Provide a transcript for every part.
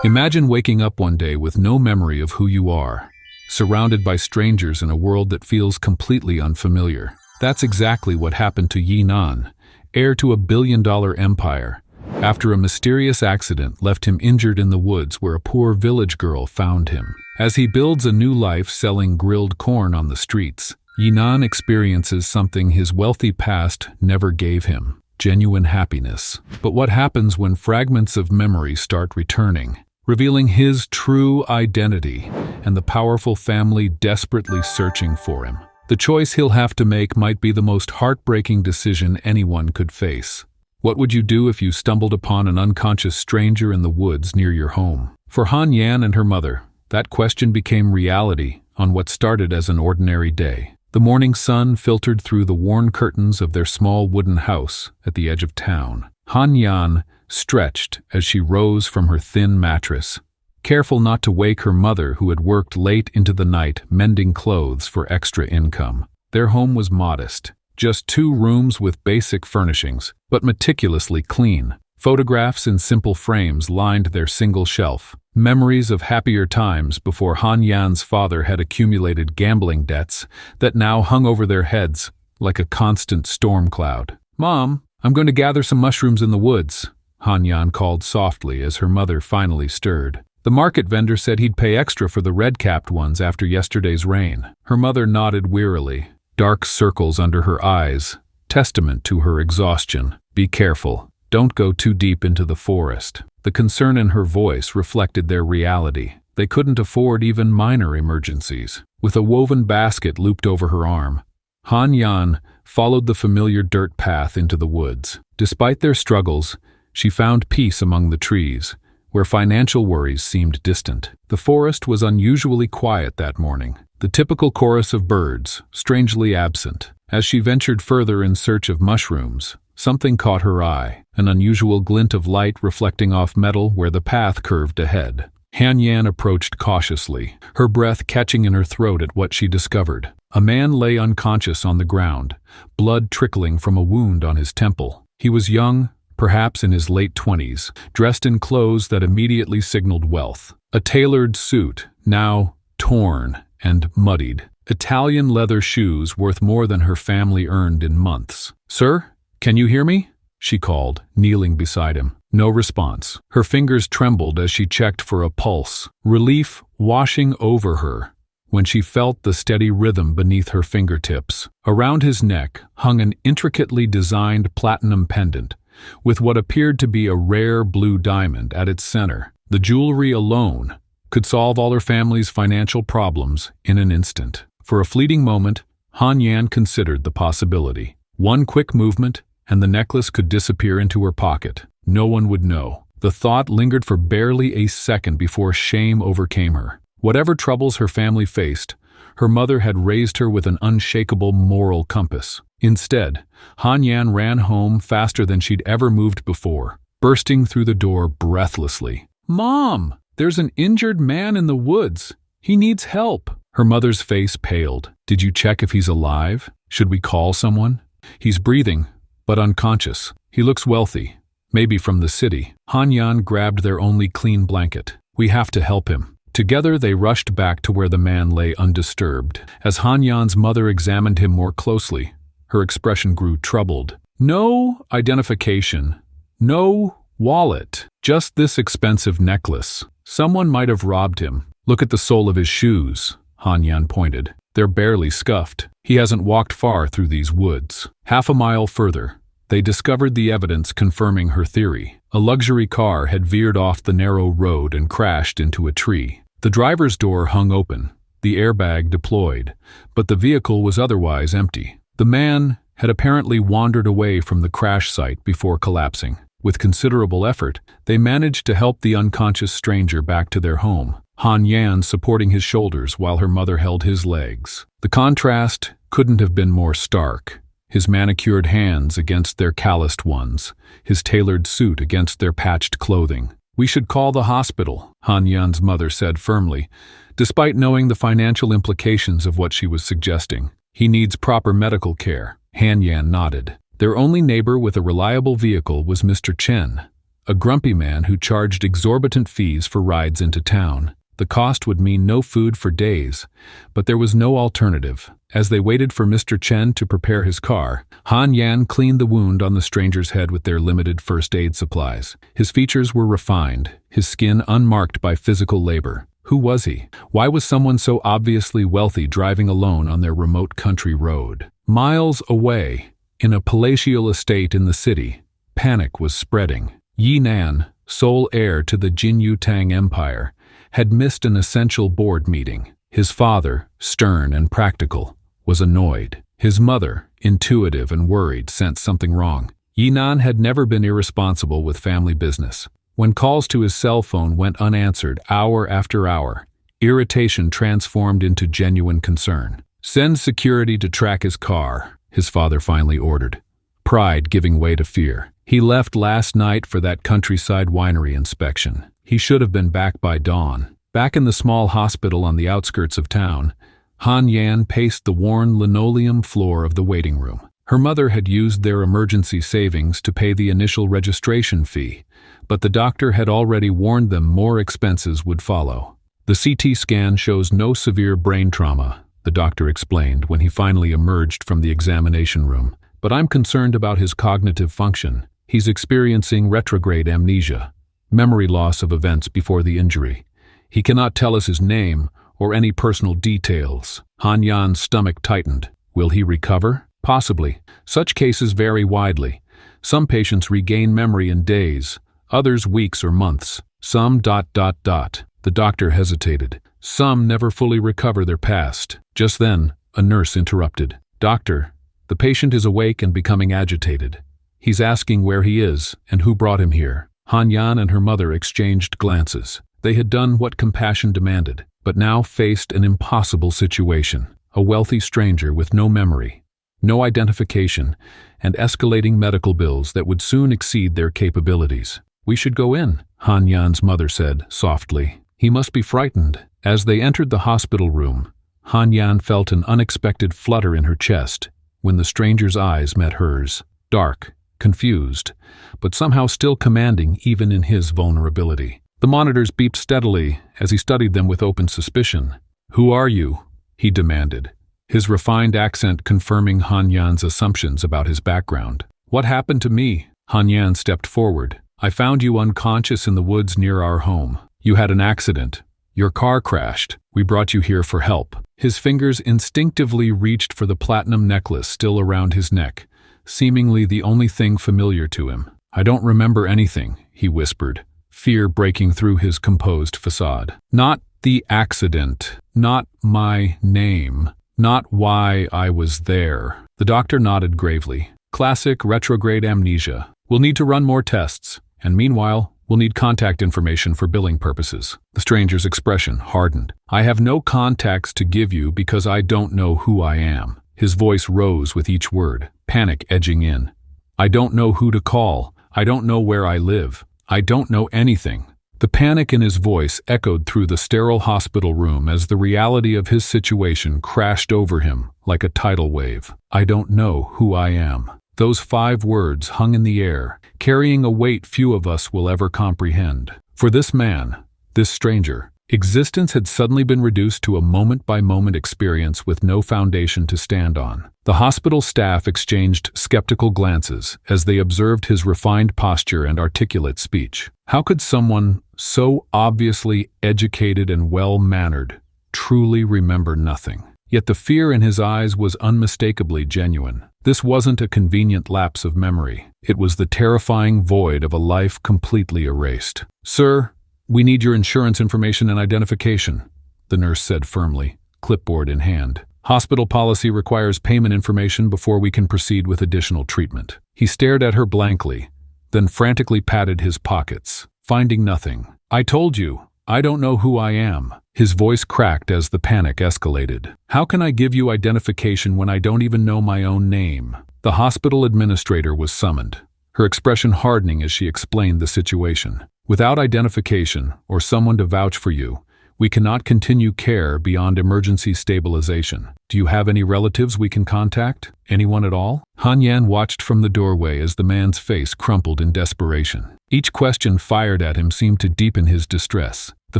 Imagine waking up one day with no memory of who you are, surrounded by strangers in a world that feels completely unfamiliar. That's exactly what happened to Yi Nan, heir to a billion-dollar empire, after a mysterious accident left him injured in the woods where a poor village girl found him. As he builds a new life selling grilled corn on the streets, Yi Nan experiences something his wealthy past never gave him: genuine happiness. But what happens when fragments of memory start returning, revealing his true identity and the powerful family desperately searching for him? The choice he'll have to make might be the most heartbreaking decision anyone could face. What would you do if you stumbled upon an unconscious stranger in the woods near your home? For Han Yan and her mother, that question became reality on what started as an ordinary day. The morning sun filtered through the worn curtains of their small wooden house at the edge of town. Han Yan stretched as she rose from her thin mattress, careful not to wake her mother, who had worked late into the night mending clothes for extra income. Their home was modest, just 2 rooms with basic furnishings, but meticulously clean. Photographs in simple frames lined their single shelf, memories of happier times before Han Yan's father had accumulated gambling debts that now hung over their heads like a constant storm cloud. "Mom, I'm going to gather some mushrooms in the woods," Han Yan called softly as her mother finally stirred. "The market vendor said he'd pay extra for the red-capped ones after yesterday's rain." Her mother nodded wearily, dark circles under her eyes, testament to her exhaustion. "Be careful. Don't go too deep into the forest." The concern in her voice reflected their reality. They couldn't afford even minor emergencies. With a woven basket looped over her arm, Han Yan followed the familiar dirt path into the woods. Despite their struggles, she found peace among the trees, where financial worries seemed distant. The forest was unusually quiet that morning, the typical chorus of birds, strangely absent. As she ventured further in search of mushrooms, something caught her eye, an unusual glint of light reflecting off metal where the path curved ahead. Han Yan approached cautiously, her breath catching in her throat at what she discovered. A man lay unconscious on the ground, blood trickling from a wound on his temple. He was young, perhaps in his late 20s, dressed in clothes that immediately signaled wealth. A tailored suit, now torn and muddied. Italian leather shoes worth more than her family earned in months. "Sir, can you hear me?" she called, kneeling beside him. No response. Her fingers trembled as she checked for a pulse, relief washing over her when she felt the steady rhythm beneath her fingertips. Around his neck hung an intricately designed platinum pendant, with what appeared to be a rare blue diamond at its center. The jewelry alone could solve all her family's financial problems in an instant. For a fleeting moment, Han Yan considered the possibility. One quick movement, and the necklace could disappear into her pocket. No one would know. The thought lingered for barely a second before shame overcame her. Whatever troubles her family faced, her mother had raised her with an unshakable moral compass. Instead, Han Yan ran home faster than she'd ever moved before, bursting through the door breathlessly. "Mom, there's an injured man in the woods. He needs help." Her mother's face paled. "Did you check if he's alive? Should we call someone?" "He's breathing, but unconscious. He looks wealthy, maybe from the city." Han Yan grabbed their only clean blanket. "We have to help him." Together they rushed back to where the man lay undisturbed. As Han Yan's mother examined him more closely, her expression grew troubled. No identification, no wallet, just this expensive necklace. Someone might have robbed him. "Look at the sole of his shoes," Han Yan pointed. "They're barely scuffed. He hasn't walked far through these woods." Half a mile further, they discovered the evidence confirming her theory. A luxury car had veered off the narrow road and crashed into a tree. The driver's door hung open, the airbag deployed, but the vehicle was otherwise empty. The man had apparently wandered away from the crash site before collapsing. With considerable effort, they managed to help the unconscious stranger back to their home, Han Yan supporting his shoulders while her mother held his legs. The contrast couldn't have been more stark. His manicured hands against their calloused ones, his tailored suit against their patched clothing. "We should call the hospital," Han Yan's mother said firmly, despite knowing the financial implications of what she was suggesting. "He needs proper medical care." Han Yan nodded. Their only neighbor with a reliable vehicle was Mr. Chen, a grumpy man who charged exorbitant fees for rides into town. The cost would mean no food for days, but there was no alternative. As they waited for Mr. Chen to prepare his car, Han Yan cleaned the wound on the stranger's head with their limited first aid supplies. His features were refined, his skin unmarked by physical labor. Who was he? Why was someone so obviously wealthy driving alone on their remote country road? Miles away, in a palatial estate in the city, panic was spreading. Yi Nan, sole heir to the Jinyu Tang Empire, had missed an essential board meeting. His father, stern and practical, was annoyed. His mother, intuitive and worried, sensed something wrong. Yi Nan had never been irresponsible with family business. When calls to his cell phone went unanswered hour after hour, irritation transformed into genuine concern. "Send security to track his car," his father finally ordered, pride giving way to fear. He left last night for that countryside winery inspection. He should have been back by dawn. Back in the small hospital on the outskirts of town, Han Yan paced the worn linoleum floor of the waiting room. Her mother had used their emergency savings to pay the initial registration fee, but the doctor had already warned them more expenses would follow. "The CT scan shows no severe brain trauma," the doctor explained when he finally emerged from the examination room. "But I'm concerned about his cognitive function. He's experiencing retrograde amnesia, memory loss of events before the injury. He cannot tell us his name or any personal details." Han Yan's stomach tightened. Will he recover? Possibly. Such cases vary widely. Some patients regain memory in days, others weeks or months. Some ... The doctor hesitated. Some never fully recover their past. Just then, a nurse interrupted. "Doctor, the patient is awake and becoming agitated. He's asking where he is and who brought him here." Han Yan and her mother exchanged glances. They had done what compassion demanded, but now faced an impossible situation. A wealthy stranger with no memory, no identification, and escalating medical bills that would soon exceed their capabilities. "We should go in," Han Yan's mother said softly. "He must be frightened." As they entered the hospital room, Han Yan felt an unexpected flutter in her chest when the stranger's eyes met hers. Dark, confused, but somehow still commanding even in his vulnerability. The monitors beeped steadily as he studied them with open suspicion. "Who are you?" he demanded, his refined accent confirming Han Yan's assumptions about his background. "What happened to me?" Han Yan stepped forward. "I found you unconscious in the woods near our home. You had an accident. Your car crashed. We brought you here for help." His fingers instinctively reached for the platinum necklace still around his neck, seemingly the only thing familiar to him. "I don't remember anything," he whispered, fear breaking through his composed facade. "Not the accident, not my name, not why I was there." The doctor nodded gravely. "Classic retrograde amnesia. We'll need to run more tests, and meanwhile, we'll need contact information for billing purposes." The stranger's expression hardened. "I have no contacts to give you because I don't know who I am." His voice rose with each word, panic edging in. "I don't know who to call. I don't know where I live. I don't know anything." The panic in his voice echoed through the sterile hospital room as the reality of his situation crashed over him like a tidal wave. "I don't know who I am." Those 5 words hung in the air, carrying a weight few of us will ever comprehend. For this man, this stranger, existence had suddenly been reduced to a moment-by-moment experience with no foundation to stand on. The hospital staff exchanged skeptical glances as they observed his refined posture and articulate speech. How could someone so obviously educated and well-mannered truly remember nothing? Yet the fear in his eyes was unmistakably genuine. This wasn't a convenient lapse of memory. It was the terrifying void of a life completely erased. "Sir, we need your insurance information and identification," the nurse said firmly, clipboard in hand. "Hospital policy requires payment information before we can proceed with additional treatment." He stared at her blankly, then frantically patted his pockets, finding nothing. "I told you, I don't know who I am." His voice cracked as the panic escalated. "How can I give you identification when I don't even know my own name?" The hospital administrator was summoned, her expression hardening as she explained the situation. "Without identification or someone to vouch for you, we cannot continue care beyond emergency stabilization. Do you have any relatives we can contact? Anyone at all?" Han Yan watched from the doorway as the man's face crumpled in desperation. Each question fired at him seemed to deepen his distress. The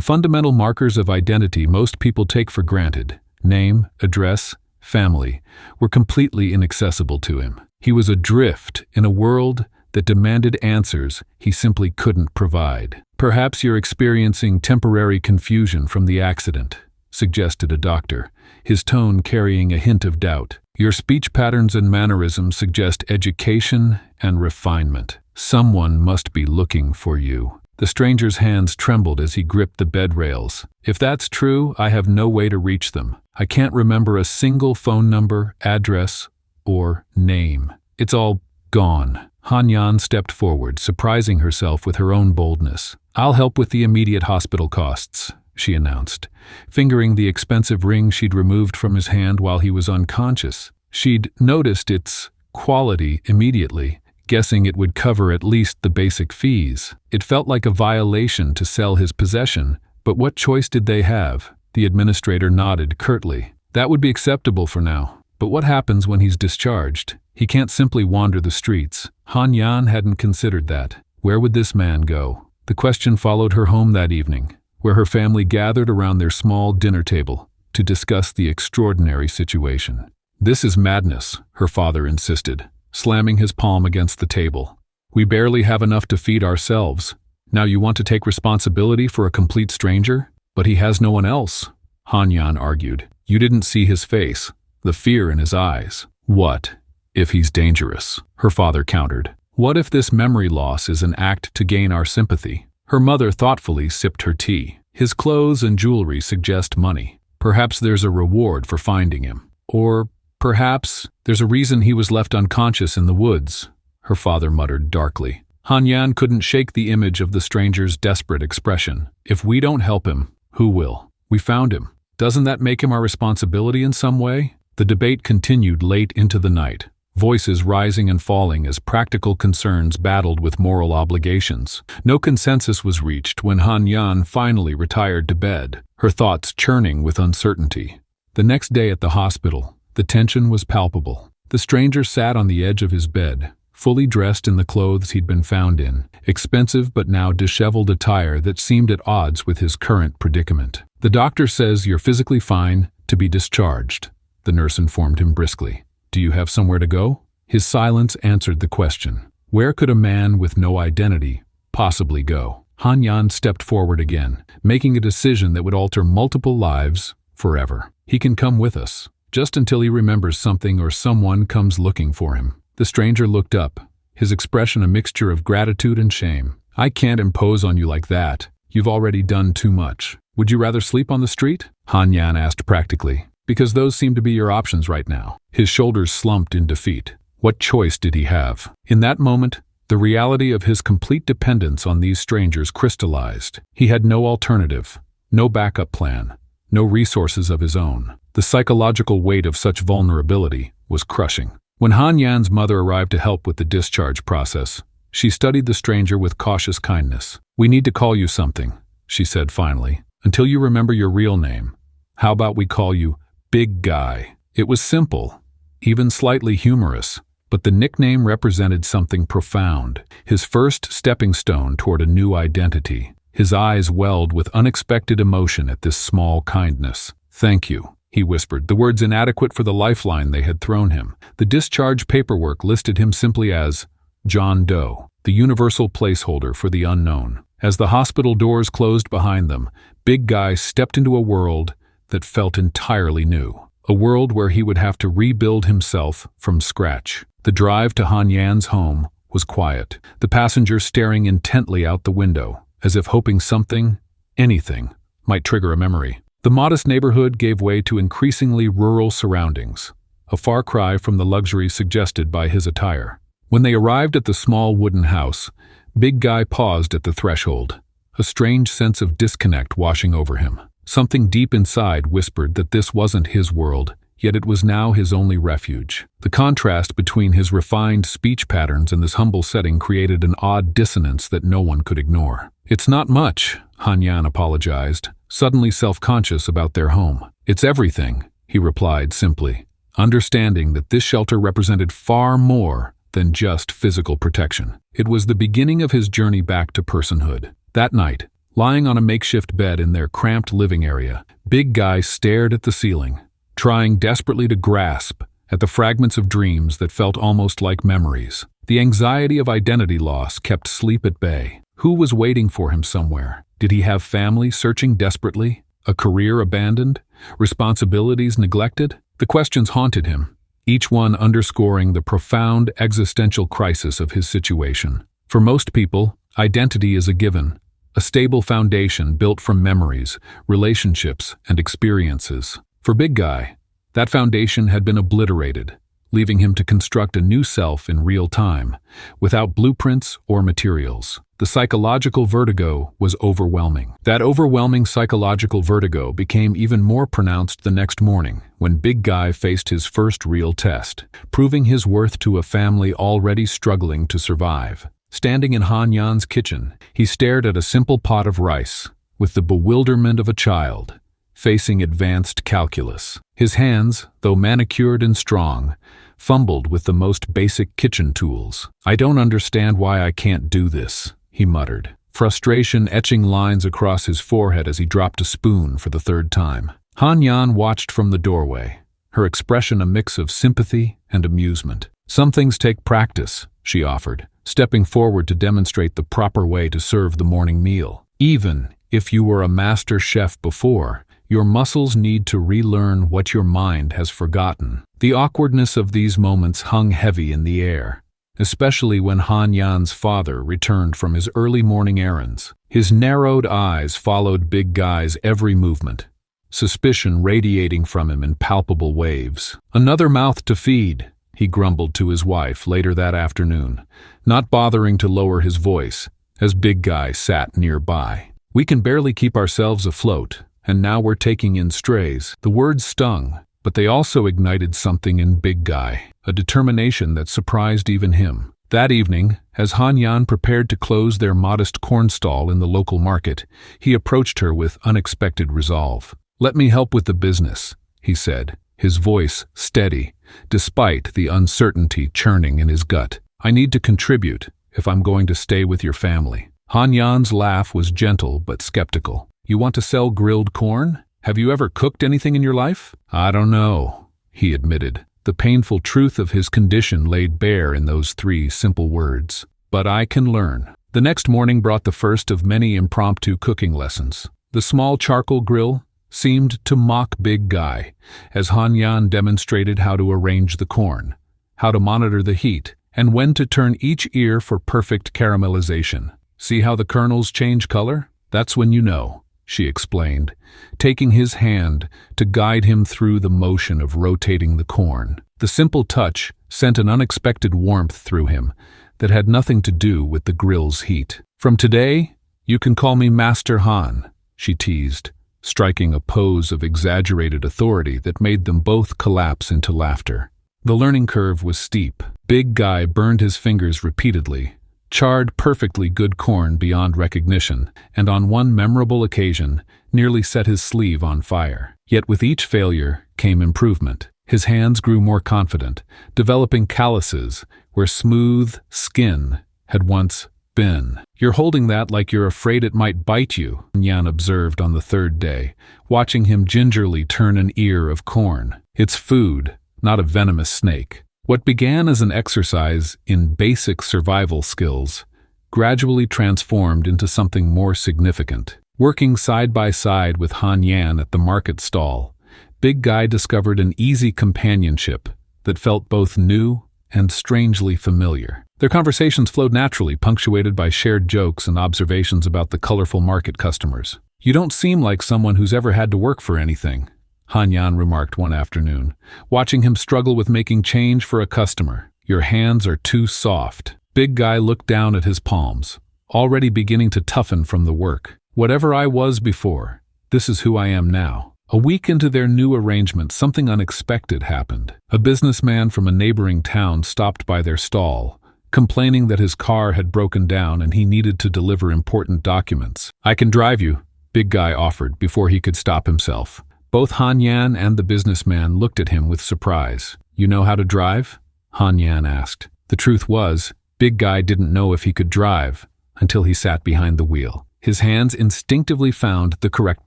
fundamental markers of identity most people take for granted, name, address, family, were completely inaccessible to him. He was adrift in a world that demanded answers he simply couldn't provide. "Perhaps you're experiencing temporary confusion from the accident," suggested a doctor, his tone carrying a hint of doubt. "Your speech patterns and mannerisms suggest education and refinement. Someone must be looking for you." The stranger's hands trembled as he gripped the bed rails. "If that's true, I have no way to reach them. I can't remember a single phone number, address, or name. It's all gone." Han Yan stepped forward, surprising herself with her own boldness. "I'll help with the immediate hospital costs," she announced, fingering the expensive ring she'd removed from his hand while he was unconscious. She'd noticed its quality immediately, guessing it would cover at least the basic fees. It felt like a violation to sell his possession, but what choice did they have? The administrator nodded curtly. "That would be acceptable for now. But what happens when he's discharged? He can't simply wander the streets." Han Yan hadn't considered that. Where would this man go? The question followed her home that evening, where her family gathered around their small dinner table to discuss the extraordinary situation. "This is madness," her father insisted, slamming his palm against the table. "We barely have enough to feed ourselves. Now you want to take responsibility for a complete stranger? But he has no one else," Han Yan argued. "You didn't see his face, the fear in his eyes." "What if he's dangerous?" her father countered. "What if this memory loss is an act to gain our sympathy?" Her mother thoughtfully sipped her tea. "His clothes and jewelry suggest money. Perhaps there's a reward for finding him. Or perhaps there's a reason he was left unconscious in the woods," her father muttered darkly. Han Yan couldn't shake the image of the stranger's desperate expression. "If we don't help him, who will? We found him. Doesn't that make him our responsibility in some way?" The debate continued late into the night, voices rising and falling as practical concerns battled with moral obligations. No consensus was reached when Han Yan finally retired to bed, her thoughts churning with uncertainty. The next day at the hospital, the tension was palpable. The stranger sat on the edge of his bed, fully dressed in the clothes he'd been found in, expensive but now disheveled attire that seemed at odds with his current predicament. "The doctor says you're physically fine to be discharged," the nurse informed him briskly. "Do you have somewhere to go?" His silence answered the question. Where could a man with no identity possibly go? Han Yan stepped forward again, making a decision that would alter multiple lives forever. "He can come with us, just until he remembers something or someone comes looking for him." The stranger looked up, his expression a mixture of gratitude and shame. "I can't impose on you like that. You've already done too much. Would you rather sleep on the street?" Han Yan asked practically. "Because those seem to be your options right now." His shoulders slumped in defeat. What choice did he have? In that moment, the reality of his complete dependence on these strangers crystallized. He had no alternative, no backup plan, no resources of his own. The psychological weight of such vulnerability was crushing. When Han Yan's mother arrived to help with the discharge process, she studied the stranger with cautious kindness. "We need to call you something," she said finally, "until you remember your real name. How about we call you Big Guy?" It was simple, even slightly humorous, but the nickname represented something profound, his first stepping stone toward a new identity. His eyes welled with unexpected emotion at this small kindness. "Thank you," he whispered, the words inadequate for the lifeline they had thrown him. The discharge paperwork listed him simply as John Doe, the universal placeholder for the unknown. As the hospital doors closed behind them, Big Guy stepped into a world that felt entirely new. A world where he would have to rebuild himself from scratch. The drive to Han Yan's home was quiet, the passenger staring intently out the window, as if hoping something, anything, might trigger a memory. The modest neighborhood gave way to increasingly rural surroundings, a far cry from the luxury suggested by his attire. When they arrived at the small wooden house, Big Guy paused at the threshold, a strange sense of disconnect washing over him. Something deep inside whispered that this wasn't his world, yet it was now his only refuge. The contrast between his refined speech patterns and this humble setting created an odd dissonance that no one could ignore. "It's not much," Han Yan apologized, suddenly self-conscious about their home. "It's everything," he replied simply, understanding that this shelter represented far more than just physical protection. It was the beginning of his journey back to personhood. That night, lying on a makeshift bed in their cramped living area, Big Guy stared at the ceiling, trying desperately to grasp at the fragments of dreams that felt almost like memories. The anxiety of identity loss kept sleep at bay. Who was waiting for him somewhere? Did he have family searching desperately? A career abandoned? Responsibilities neglected? The questions haunted him, each one underscoring the profound existential crisis of his situation. For most people, identity is a given, a stable foundation built from memories, relationships, and experiences. For Big Guy, that foundation had been obliterated, leaving him to construct a new self in real time, without blueprints or materials. The psychological vertigo was overwhelming. That overwhelming psychological vertigo became even more pronounced the next morning when Big Guy faced his first real test, proving his worth to a family already struggling to survive. Standing in Han Yan's kitchen, he stared at a simple pot of rice, with the bewilderment of a child, facing advanced calculus. His hands, though manicured and strong, fumbled with the most basic kitchen tools. "I don't understand why I can't do this," he muttered, frustration etching lines across his forehead as he dropped a spoon for the third time. Han Yan watched from the doorway, her expression a mix of sympathy and amusement. "Some things take practice," she offered, stepping forward to demonstrate the proper way to serve the morning meal. "Even if you were a master chef before, your muscles need to relearn what your mind has forgotten." The awkwardness of these moments hung heavy in the air, especially when Han Yan's father returned from his early morning errands. His narrowed eyes followed Big Guy's every movement, suspicion radiating from him in palpable waves. "Another mouth to feed," he grumbled to his wife later that afternoon, not bothering to lower his voice as Big Guy sat nearby. "We can barely keep ourselves afloat, and now we're taking in strays." The words stung, but they also ignited something in Big Guy, a determination that surprised even him. That evening, as Han Yan prepared to close their modest corn stall in the local market, he approached her with unexpected resolve. "Let me help with the business," he said, his voice steady, despite the uncertainty churning in his gut. "I need to contribute if I'm going to stay with your family." Han Yan's laugh was gentle but skeptical. "You want to sell grilled corn? Have you ever cooked anything in your life?" "I don't know," he admitted, the painful truth of his condition laid bare in those 3 simple words. "But I can learn." The next morning brought the first of many impromptu cooking lessons. The small charcoal grill seemed to mock Big Guy, as Han Yan demonstrated how to arrange the corn, how to monitor the heat, and when to turn each ear for perfect caramelization. "See how the kernels change color? That's when you know," she explained, taking his hand to guide him through the motion of rotating the corn. The simple touch sent an unexpected warmth through him that had nothing to do with the grill's heat. "From today, you can call me Master Han," she teased, striking a pose of exaggerated authority that made them both collapse into laughter. The learning curve was steep. Big Guy burned his fingers repeatedly, charred perfectly good corn beyond recognition, and on one memorable occasion nearly set his sleeve on fire. Yet with each failure came improvement. His hands grew more confident, developing calluses where smooth skin had once been. "You're holding that like you're afraid it might bite you," Yan observed on the 3rd day, watching him gingerly turn an ear of corn. "It's food, not a venomous snake." What began as an exercise in basic survival skills gradually transformed into something more significant. Working side by side with Han Yan at the market stall, Big Guy discovered an easy companionship that felt both new and strangely familiar. Their conversations flowed naturally, punctuated by shared jokes and observations about the colorful market customers. "You don't seem like someone who's ever had to work for anything," Han Yan remarked one afternoon, watching him struggle with making change for a customer. "Your hands are too soft." Big Guy looked down at his palms, already beginning to toughen from the work. "Whatever I was before, this is who I am now." A week into their new arrangement, something unexpected happened. A businessman from a neighboring town stopped by their stall, complaining that his car had broken down and he needed to deliver important documents. "I can drive you," Big Guy offered before he could stop himself. Both Han Yan and the businessman looked at him with surprise. "You know how to drive?" Han Yan asked. The truth was, Big Guy didn't know if he could drive until he sat behind the wheel. His hands instinctively found the correct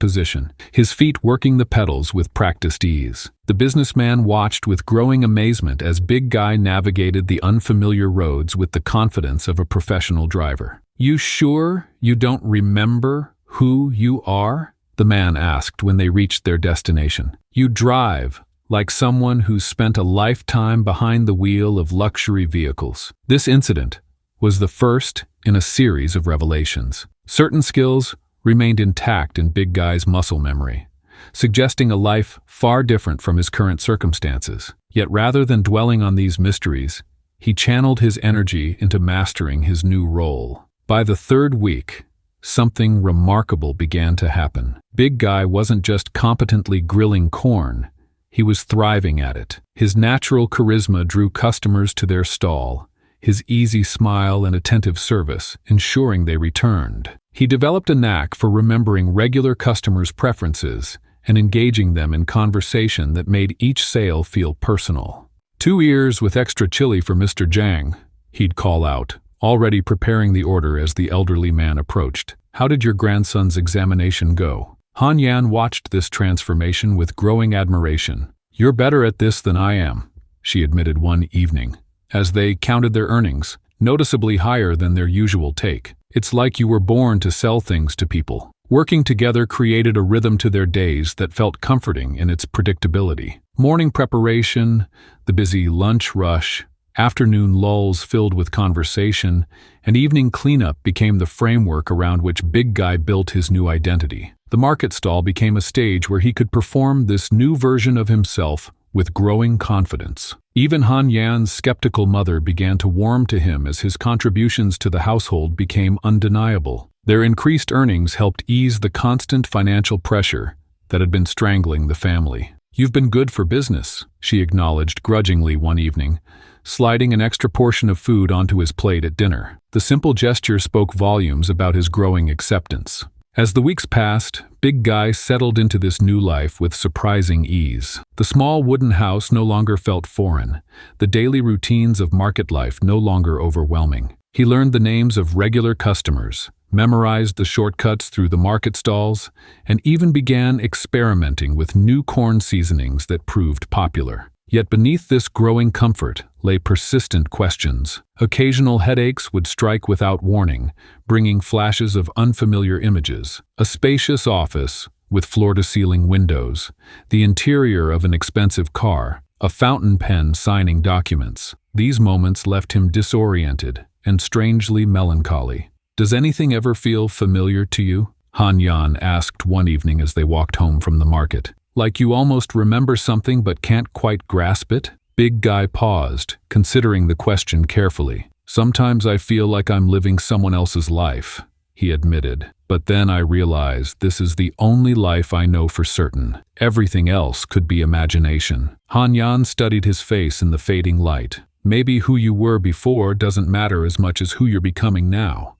position, his feet working the pedals with practiced ease. The businessman watched with growing amazement as Big Guy navigated the unfamiliar roads with the confidence of a professional driver. "You sure you don't remember who you are?" the man asked when they reached their destination. "You drive like someone who's spent a lifetime behind the wheel of luxury vehicles." This incident was the first in a series of revelations. Certain skills remained intact in Big Guy's muscle memory, suggesting a life far different from his current circumstances. Yet rather than dwelling on these mysteries, he channeled his energy into mastering his new role. By the third week, something remarkable began to happen. Big Guy wasn't just competently grilling corn, he was thriving at it. His natural charisma drew customers to their stall, his easy smile and attentive service ensuring they returned. He developed a knack for remembering regular customers' preferences and engaging them in conversation that made each sale feel personal. "2 ears with extra chili for Mr. Zhang," he'd call out, already preparing the order as the elderly man approached. "How did your grandson's examination go?" Han Yan watched this transformation with growing admiration. "You're better at this than I am," she admitted one evening, as they counted their earnings, noticeably higher than their usual take. "It's like you were born to sell things to people." Working together created a rhythm to their days that felt comforting in its predictability. Morning preparation, the busy lunch rush, afternoon lulls filled with conversation, and evening cleanup became the framework around which Big Guy built his new identity. The market stall became a stage where he could perform this new version of himself with growing confidence. Even Han Yan's skeptical mother began to warm to him as his contributions to the household became undeniable. Their increased earnings helped ease the constant financial pressure that had been strangling the family. "You've been good for business," she acknowledged grudgingly one evening, sliding an extra portion of food onto his plate at dinner. The simple gesture spoke volumes about his growing acceptance. As the weeks passed, Big Guy settled into this new life with surprising ease. The small wooden house no longer felt foreign, the daily routines of market life no longer overwhelming. He learned the names of regular customers, memorized the shortcuts through the market stalls, and even began experimenting with new corn seasonings that proved popular. Yet beneath this growing comfort lay persistent questions. Occasional headaches would strike without warning, bringing flashes of unfamiliar images. A spacious office with floor-to-ceiling windows, the interior of an expensive car, a fountain pen signing documents. These moments left him disoriented and strangely melancholy. "Does anything ever feel familiar to you?" Han Yan asked one evening as they walked home from the market. "Like you almost remember something but can't quite grasp it?" Big Guy paused, considering the question carefully. "Sometimes I feel like I'm living someone else's life," he admitted. "But then I realize this is the only life I know for certain. Everything else could be imagination." Han Yan studied his face in the fading light. "Maybe who you were before doesn't matter as much as who you're becoming now."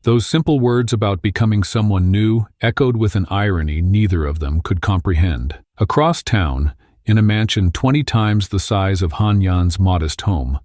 Those simple words about becoming someone new echoed with an irony neither of them could comprehend. Across town, in a mansion 20 times the size of Han Yan's modest home,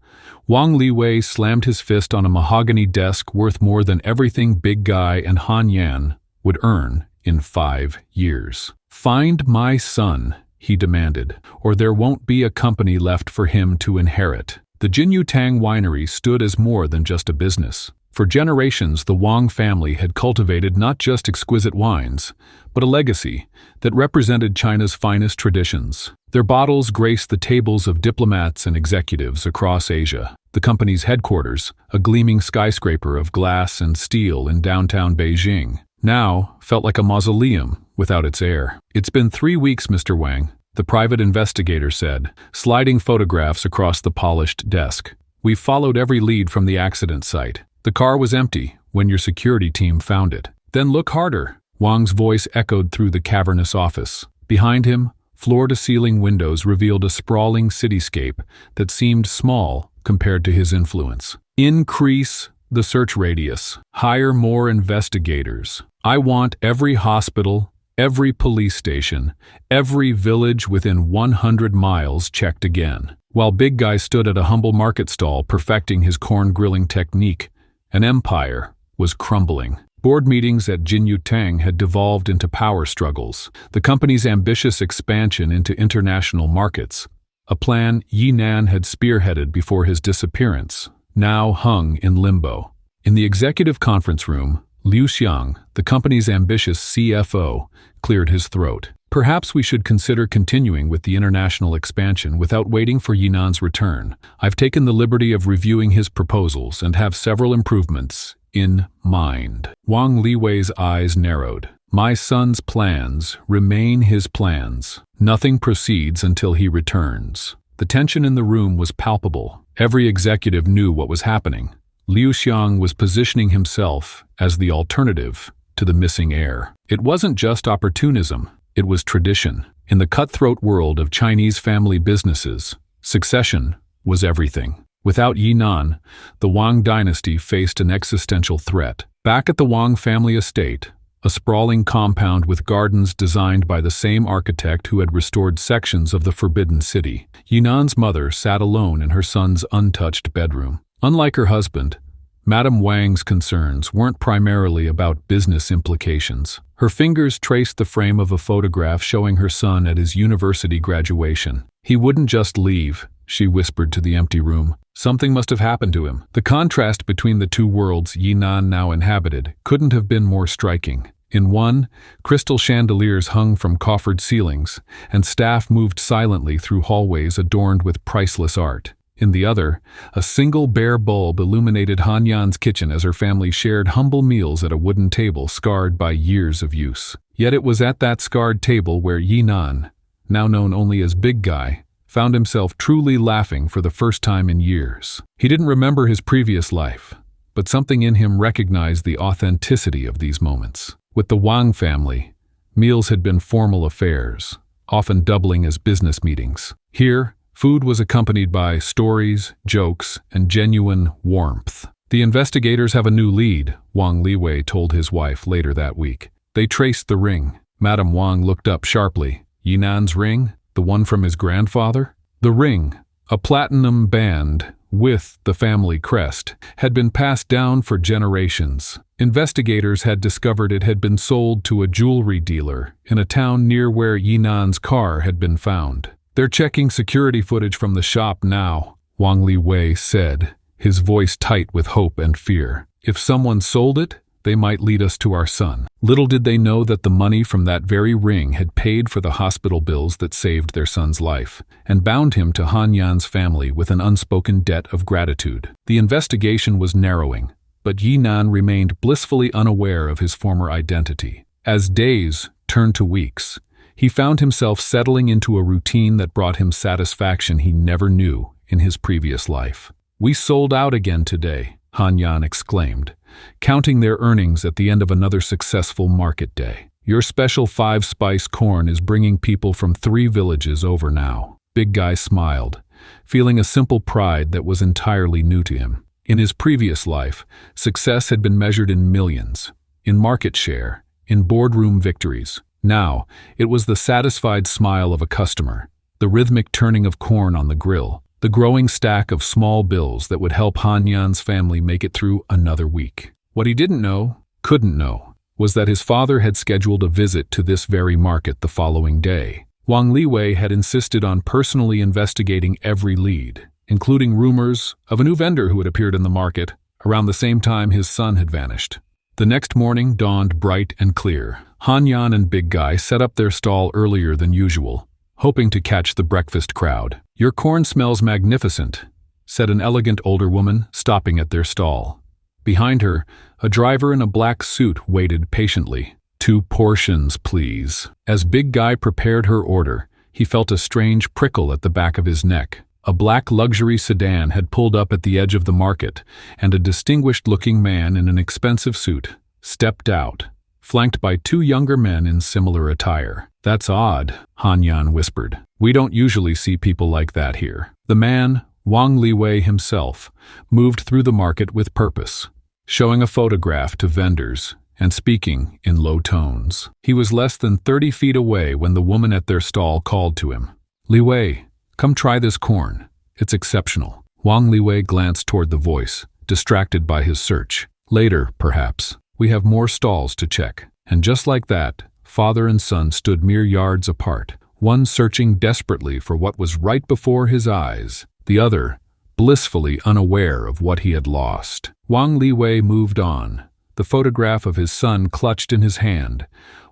Wang Liwei slammed his fist on a mahogany desk worth more than everything Big Guy and Han Yan would earn in 5 years. "Find my son," he demanded, "or there won't be a company left for him to inherit." The Jinyu Tang winery stood as more than just a business. For generations, the Wang family had cultivated not just exquisite wines, but a legacy that represented China's finest traditions. Their bottles graced the tables of diplomats and executives across Asia. The company's headquarters, a gleaming skyscraper of glass and steel in downtown Beijing, now felt like a mausoleum without its air. "It's been 3 weeks, Mr. Wang," the private investigator said, sliding photographs across the polished desk. "We've followed every lead from the accident site. The car was empty when your security team found it." "Then look harder," Wang's voice echoed through the cavernous office. Behind him, floor-to-ceiling windows revealed a sprawling cityscape that seemed small compared to his influence. "Increase the search radius. Hire more investigators. I want every hospital, every police station, every village within 100 miles checked again." While Big Guy stood at a humble market stall perfecting his corn grilling technique, an empire was crumbling. Board meetings at Jinyu Tang had devolved into power struggles. The company's ambitious expansion into international markets, a plan Yi Nan had spearheaded before his disappearance, now hung in limbo. In the executive conference room, Liu Xiang, the company's ambitious CFO, cleared his throat. Perhaps we should consider continuing with the international expansion without waiting for Yinan's return. I've taken the liberty of reviewing his proposals and have several improvements in mind. Wang Liwei's eyes narrowed. My son's plans remain his plans. Nothing proceeds until he returns. The tension in the room was palpable. Every executive knew what was happening. Liu Xiang was positioning himself as the alternative to the missing heir. It wasn't just opportunism, it was tradition. In the cutthroat world of Chinese family businesses, succession was everything. Without Yinan, the Wang dynasty faced an existential threat. Back at the Wang family estate, a sprawling compound with gardens designed by the same architect who had restored sections of the Forbidden City, Yinan's mother sat alone in her son's untouched bedroom. Unlike her husband, Madame Wang's concerns weren't primarily about business implications. Her fingers traced the frame of a photograph showing her son at his university graduation. He wouldn't just leave, she whispered to the empty room. Something must have happened to him. The contrast between the two worlds Yinan now inhabited couldn't have been more striking. In one, crystal chandeliers hung from coffered ceilings, and staff moved silently through hallways adorned with priceless art. In the other, a single bare bulb illuminated Hanyan's kitchen as her family shared humble meals at a wooden table scarred by years of use. Yet it was at that scarred table where Yinan, now known only as Big Guy, found himself truly laughing for the first time in years. He didn't remember his previous life, but something in him recognized the authenticity of these moments. With the Wang family, meals had been formal affairs, often doubling as business meetings. Here, food was accompanied by stories, jokes, and genuine warmth. The investigators have a new lead, Wang Liwei told his wife later that week. They traced the ring. Madame Wang looked up sharply. Yinan's ring? The one from his grandfather? The ring, a platinum band with the family crest, had been passed down for generations. Investigators had discovered it had been sold to a jewelry dealer in a town near where Yinan's car had been found. They're checking security footage from the shop now, Wang Liwei said, his voice tight with hope and fear. If someone sold it, they might lead us to our son. Little did they know that the money from that very ring had paid for the hospital bills that saved their son's life, and bound him to Hanyan's family with an unspoken debt of gratitude. The investigation was narrowing, but Yinan remained blissfully unaware of his former identity. As days turned to weeks, he found himself settling into a routine that brought him satisfaction he never knew in his previous life. "We sold out again today," Hanyan exclaimed, counting their earnings at the end of another successful market day. "Your special 5-spice corn is bringing people from 3 villages over now." Big Guy smiled, feeling a simple pride that was entirely new to him. In his previous life, success had been measured in millions, in market share, in boardroom victories. Now, it was the satisfied smile of a customer, the rhythmic turning of corn on the grill, the growing stack of small bills that would help Hanyan's family make it through another week. What he didn't know, couldn't know, was that his father had scheduled a visit to this very market the following day. Wang Liwei had insisted on personally investigating every lead, including rumors of a new vendor who had appeared in the market around the same time his son had vanished. The next morning dawned bright and clear. Hanyan and Big Guy set up their stall earlier than usual, hoping to catch the breakfast crowd. "Your corn smells magnificent," said an elegant older woman, stopping at their stall. Behind her, a driver in a black suit waited patiently. "2 portions, please." As Big Guy prepared her order, he felt a strange prickle at the back of his neck. A black luxury sedan had pulled up at the edge of the market, and a distinguished-looking man in an expensive suit stepped out, flanked by 2 younger men in similar attire. "That's odd," Hanyan whispered. "We don't usually see people like that here." The man, Wang Liwei himself, moved through the market with purpose, showing a photograph to vendors and speaking in low tones. He was less than 30 feet away when the woman at their stall called to him. "Liwei, come try this corn. It's exceptional. Wang Liwei glanced toward the voice, distracted by his search. Later, perhaps. We have more stalls to check. And just like that, father and son stood mere yards apart, one searching desperately for what was right before his eyes, the other blissfully unaware of what he had lost. Wang Liwei moved on, the photograph of his son clutched in his hand,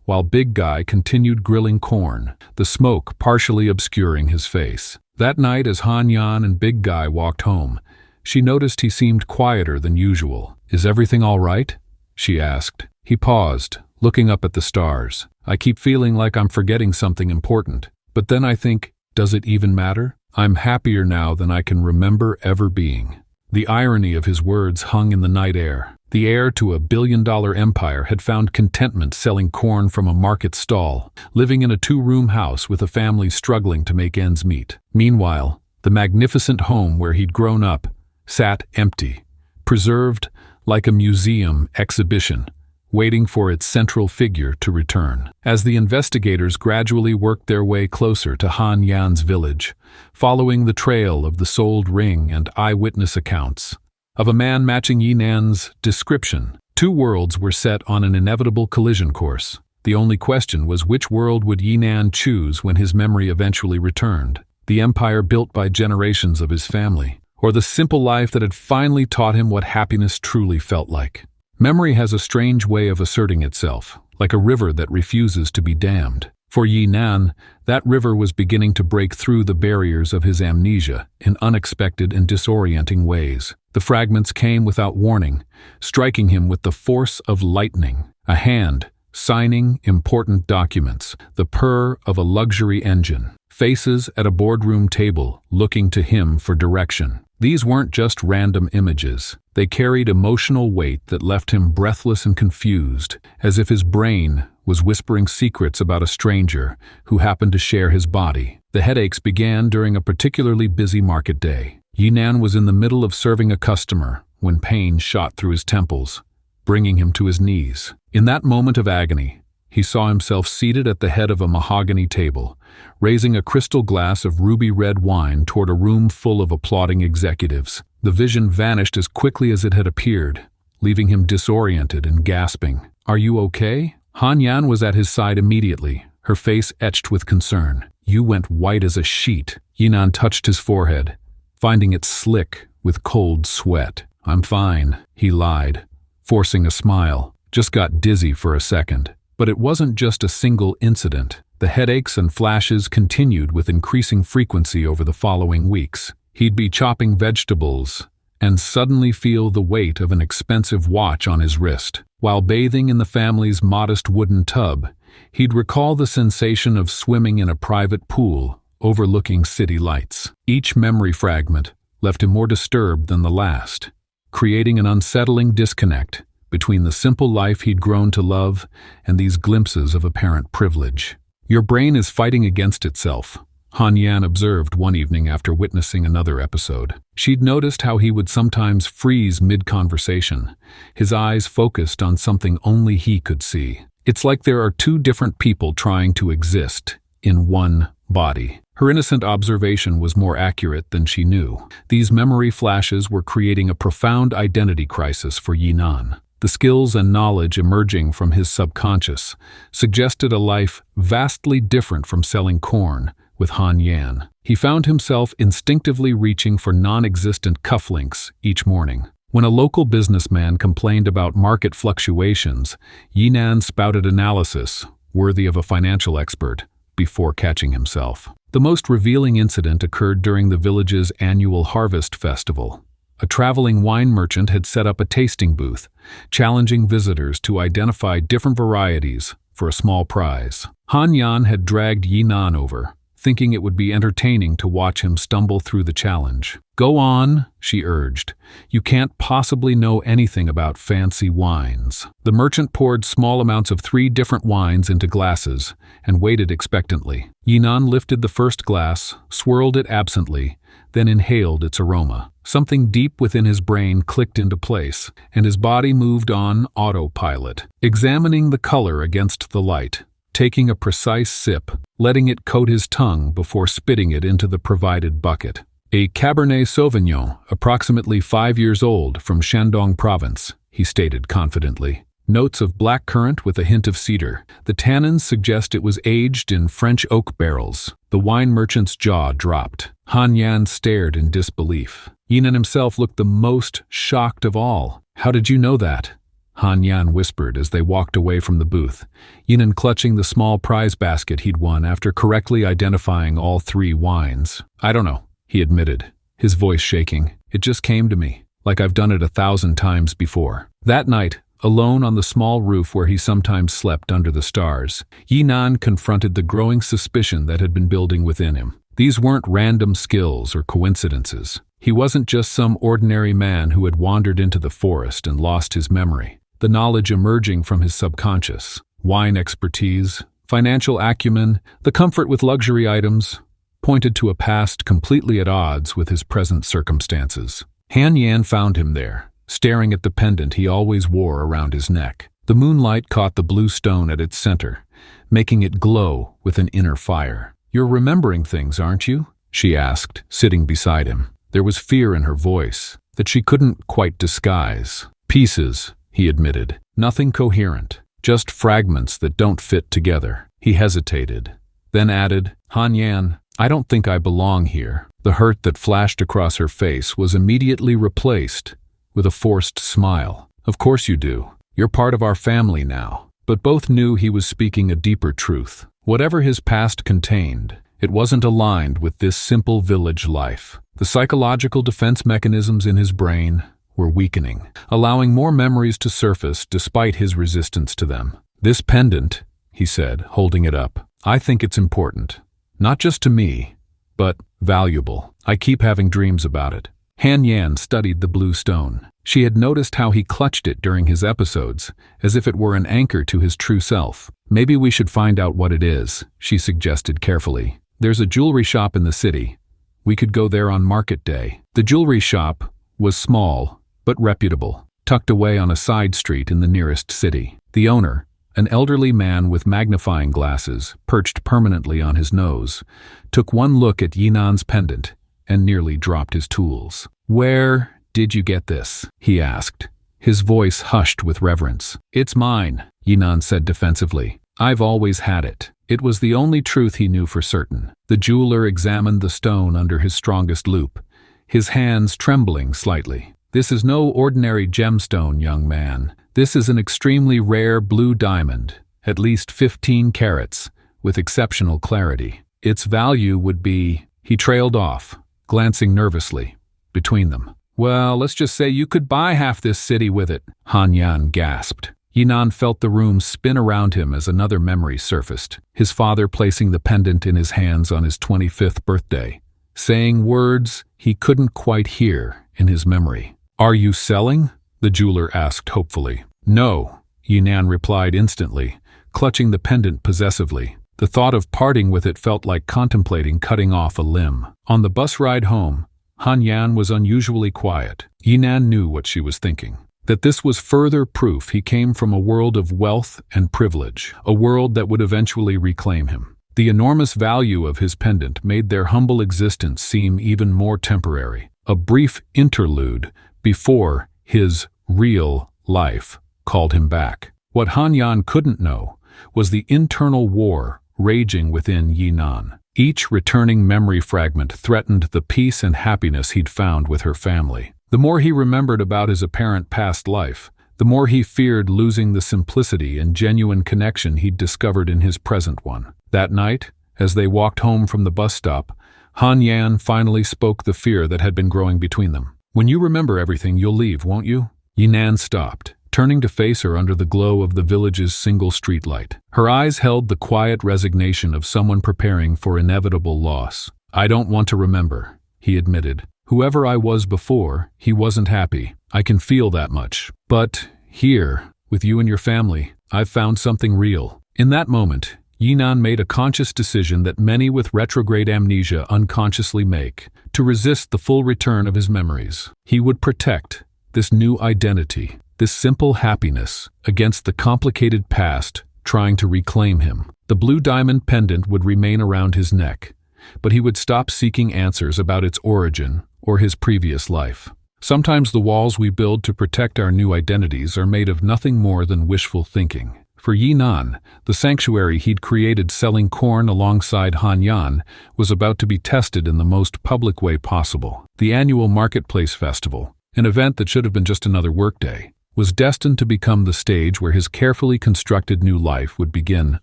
while Big Guy continued grilling corn, the smoke partially obscuring his face. That night, as Han Yan and Big Guy walked home, she noticed he seemed quieter than usual. "Is everything all right?" she asked. He paused, looking up at the stars. "I keep feeling like I'm forgetting something important. But then I think, does it even matter? I'm happier now than I can remember ever being." The irony of his words hung in the night air. The heir to a billion-dollar empire had found contentment selling corn from a market stall, living in a two-room house with a family struggling to make ends meet. Meanwhile, the magnificent home where he'd grown up sat empty, preserved like a museum exhibition, waiting for its central figure to return. As the investigators gradually worked their way closer to Han Yan's village, following the trail of the sold ring and eyewitness accounts of a man matching Yinan's description, two worlds were set on an inevitable collision course. The only question was which world would Yinan choose when his memory eventually returned: the empire built by generations of his family, or the simple life that had finally taught him what happiness truly felt like. Memory has a strange way of asserting itself, like a river that refuses to be dammed. For Yinan, that river was beginning to break through the barriers of his amnesia in unexpected and disorienting ways. The fragments came without warning, striking him with the force of lightning. A hand, signing important documents, the purr of a luxury engine, faces at a boardroom table looking to him for direction. These weren't just random images. They carried emotional weight that left him breathless and confused, as if his brain was whispering secrets about a stranger who happened to share his body. The headaches began during a particularly busy market day. Yinan was in the middle of serving a customer when pain shot through his temples, bringing him to his knees. In that moment of agony, he saw himself seated at the head of a mahogany table, raising a crystal glass of ruby-red wine toward a room full of applauding executives. The vision vanished as quickly as it had appeared, leaving him disoriented and gasping. "Are you okay?" Han Yan was at his side immediately, her face etched with concern. "You went white as a sheet." Yinan touched his forehead, finding it slick with cold sweat. "I'm fine," he lied, forcing a smile. "Just got dizzy for a second." But it wasn't just a single incident. The headaches and flashes continued with increasing frequency over the following weeks. He'd be chopping vegetables and suddenly feel the weight of an expensive watch on his wrist. While bathing in the family's modest wooden tub, he'd recall the sensation of swimming in a private pool overlooking city lights. Each memory fragment left him more disturbed than the last, creating an unsettling disconnect between the simple life he'd grown to love and these glimpses of apparent privilege. "Your brain is fighting against itself," Han Yan observed one evening after witnessing another episode. She'd noticed how he would sometimes freeze mid-conversation, his eyes focused on something only he could see. "It's like there are two different people trying to exist in one body." Her innocent observation was more accurate than she knew. These memory flashes were creating a profound identity crisis for Yinan. The skills and knowledge emerging from his subconscious suggested a life vastly different from selling corn with Han Yan. He found himself instinctively reaching for non-existent cufflinks each morning. When a local businessman complained about market fluctuations, Yinan spouted analysis worthy of a financial expert before catching himself. The most revealing incident occurred during the village's annual harvest festival. A traveling wine merchant had set up a tasting booth, challenging visitors to identify different varieties for a small prize. Han Yan had dragged Yinan over, thinking it would be entertaining to watch him stumble through the challenge. "Go on," she urged. "You can't possibly know anything about fancy wines." The merchant poured small amounts of 3 different wines into glasses and waited expectantly. Yinan lifted the first glass, swirled it absently, then inhaled its aroma. Something deep within his brain clicked into place, and his body moved on autopilot, examining the color against the light, taking a precise sip, letting it coat his tongue before spitting it into the provided bucket. A Cabernet Sauvignon, approximately 5 years old, from Shandong province, he stated confidently. Notes of blackcurrant with a hint of cedar. The tannins suggest it was aged in French oak barrels. The wine merchant's jaw dropped. Han Yan stared in disbelief. Yinan himself looked the most shocked of all. How did you know that? Han Yan whispered as they walked away from the booth, Yinan clutching the small prize basket he'd won after correctly identifying all 3 wines. I don't know, he admitted, his voice shaking. It just came to me, like I've done it 1,000 times before. That night, alone on the small roof where he sometimes slept under the stars, Yinan confronted the growing suspicion that had been building within him. These weren't random skills or coincidences. He wasn't just some ordinary man who had wandered into the forest and lost his memory. The knowledge emerging from his subconscious, wine expertise, financial acumen, the comfort with luxury items, pointed to a past completely at odds with his present circumstances. Han Yan found him there, staring at the pendant he always wore around his neck. The moonlight caught the blue stone at its center, making it glow with an inner fire. You're remembering things, aren't you? She asked, sitting beside him. There was fear in her voice that she couldn't quite disguise. Pieces, he admitted. Nothing coherent. Just fragments that don't fit together. He hesitated, then added, Han Yan, I don't think I belong here. The hurt that flashed across her face was immediately replaced with a forced smile. Of course you do. You're part of our family now. But both knew he was speaking a deeper truth. Whatever his past contained, it wasn't aligned with this simple village life. The psychological defense mechanisms in his brain were weakening, allowing more memories to surface despite his resistance to them. This pendant, he said, holding it up, I think it's important. Not just to me, but valuable. I keep having dreams about it. Han Yan studied the blue stone. She had noticed how he clutched it during his episodes, as if it were an anchor to his true self. Maybe we should find out what it is, she suggested carefully. There's a jewelry shop in the city. We could go there on market day. The jewelry shop was small, but reputable, tucked away on a side street in the nearest city. The owner, an elderly man with magnifying glasses perched permanently on his nose, took one look at Yinan's pendant and nearly dropped his tools. Where did you get this? He asked, his voice hushed with reverence. It's mine, Yinan said defensively. I've always had it. It was the only truth he knew for certain. The jeweler examined the stone under his strongest loop, his hands trembling slightly. This is no ordinary gemstone, young man. This is an extremely rare blue diamond, at least 15 carats, with exceptional clarity. Its value would be... He trailed off, glancing nervously between them. Well, let's just say you could buy half this city with it, Han Yan gasped. Yinan felt the room spin around him as another memory surfaced, his father placing the pendant in his hands on his 25th birthday, saying words he couldn't quite hear in his memory. Are you selling? The jeweler asked hopefully. No, Yinan replied instantly, clutching the pendant possessively. The thought of parting with it felt like contemplating cutting off a limb. On the bus ride home, Han Yan was unusually quiet. Yinan knew what she was thinking. That this was further proof he came from a world of wealth and privilege, a world that would eventually reclaim him. The enormous value of his pendant made their humble existence seem even more temporary, a brief interlude before his real life called him back. What Han Yan couldn't know was the internal war raging within Yinan. Each returning memory fragment threatened the peace and happiness he'd found with her family. The more he remembered about his apparent past life, the more he feared losing the simplicity and genuine connection he'd discovered in his present one. That night, as they walked home from the bus stop, Han Yan finally spoke the fear that had been growing between them. When you remember everything, you'll leave, won't you? Yinan stopped, turning to face her under the glow of the village's single streetlight. Her eyes held the quiet resignation of someone preparing for inevitable loss. I don't want to remember, he admitted. Whoever I was before, he wasn't happy. I can feel that much. But here, with you and your family, I've found something real. In that moment, Yinan made a conscious decision that many with retrograde amnesia unconsciously make, to resist the full return of his memories. He would protect this new identity, this simple happiness, against the complicated past trying to reclaim him. The blue diamond pendant would remain around his neck, but he would stop seeking answers about its origin or his previous life. Sometimes the walls we build to protect our new identities are made of nothing more than wishful thinking. For Yinan, the sanctuary he'd created selling corn alongside Han Yan was about to be tested in the most public way possible. The annual Marketplace Festival, an event that should have been just another workday, was destined to become the stage where his carefully constructed new life would begin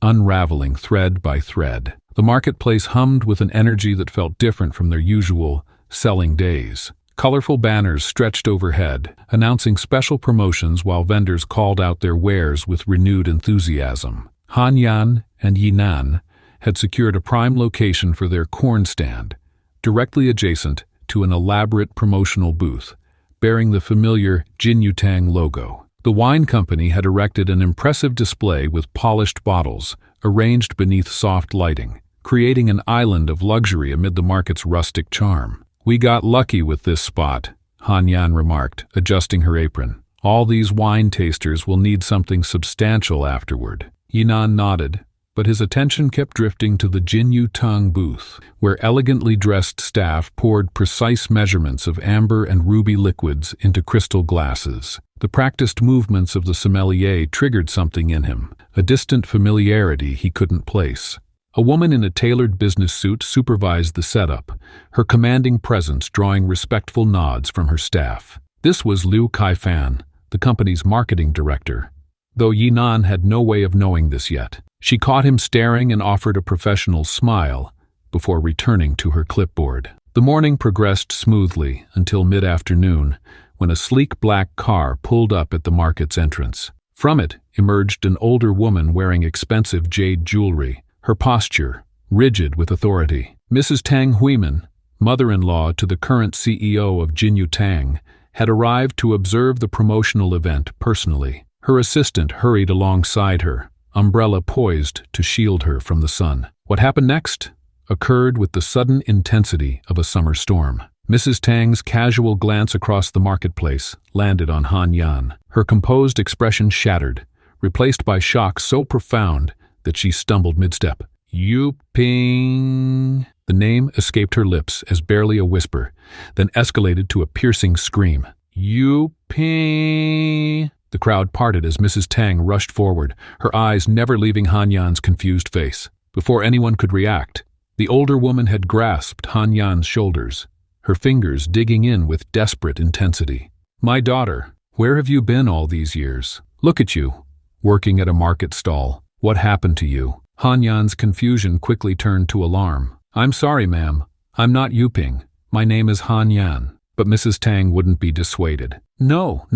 unraveling thread by thread. The marketplace hummed with an energy that felt different from their usual selling days. Colorful banners stretched overhead, announcing special promotions while vendors called out their wares with renewed enthusiasm. Han Yan and Yinan had secured a prime location for their corn stand, directly adjacent to an elaborate promotional booth, bearing the familiar Jinyutang logo. The wine company had erected an impressive display with polished bottles, arranged beneath soft lighting, creating an island of luxury amid the market's rustic charm. "We got lucky with this spot," Han Yan remarked, adjusting her apron. "All these wine tasters will need something substantial afterward." Yinan nodded, but his attention kept drifting to the Jinyutang booth, where elegantly dressed staff poured precise measurements of amber and ruby liquids into crystal glasses. The practiced movements of the sommelier triggered something in him, a distant familiarity he couldn't place. A woman in a tailored business suit supervised the setup, her commanding presence drawing respectful nods from her staff. This was Liu Kaifan, the company's marketing director, though Yinan had no way of knowing this yet. She caught him staring and offered a professional smile before returning to her clipboard. The morning progressed smoothly until mid-afternoon, when a sleek black car pulled up at the market's entrance. From it emerged an older woman wearing expensive jade jewelry, her posture rigid with authority. Mrs. Tang Huiman, mother-in-law to the current CEO of Jinyutang, had arrived to observe the promotional event personally. Her assistant hurried alongside her, umbrella poised to shield her from the sun. What happened next occurred with the sudden intensity of a summer storm. Mrs. Tang's casual glance across the marketplace landed on Han Yan. Her composed expression shattered, replaced by shock so profound that she stumbled mid-step. "Yu Ping." The name escaped her lips as barely a whisper, then escalated to a piercing scream. "Yu Ping." The crowd parted as Mrs. Tang rushed forward, her eyes never leaving Han Yan's confused face. Before anyone could react, the older woman had grasped Han Yan's shoulders, her fingers digging in with desperate intensity. "My daughter, where have you been all these years? Look at you, working at a market stall. What happened to you?" Han Yan's confusion quickly turned to alarm. "I'm sorry, ma'am. I'm not Yuping. My name is Han Yan." But Mrs. Tang wouldn't be dissuaded. No.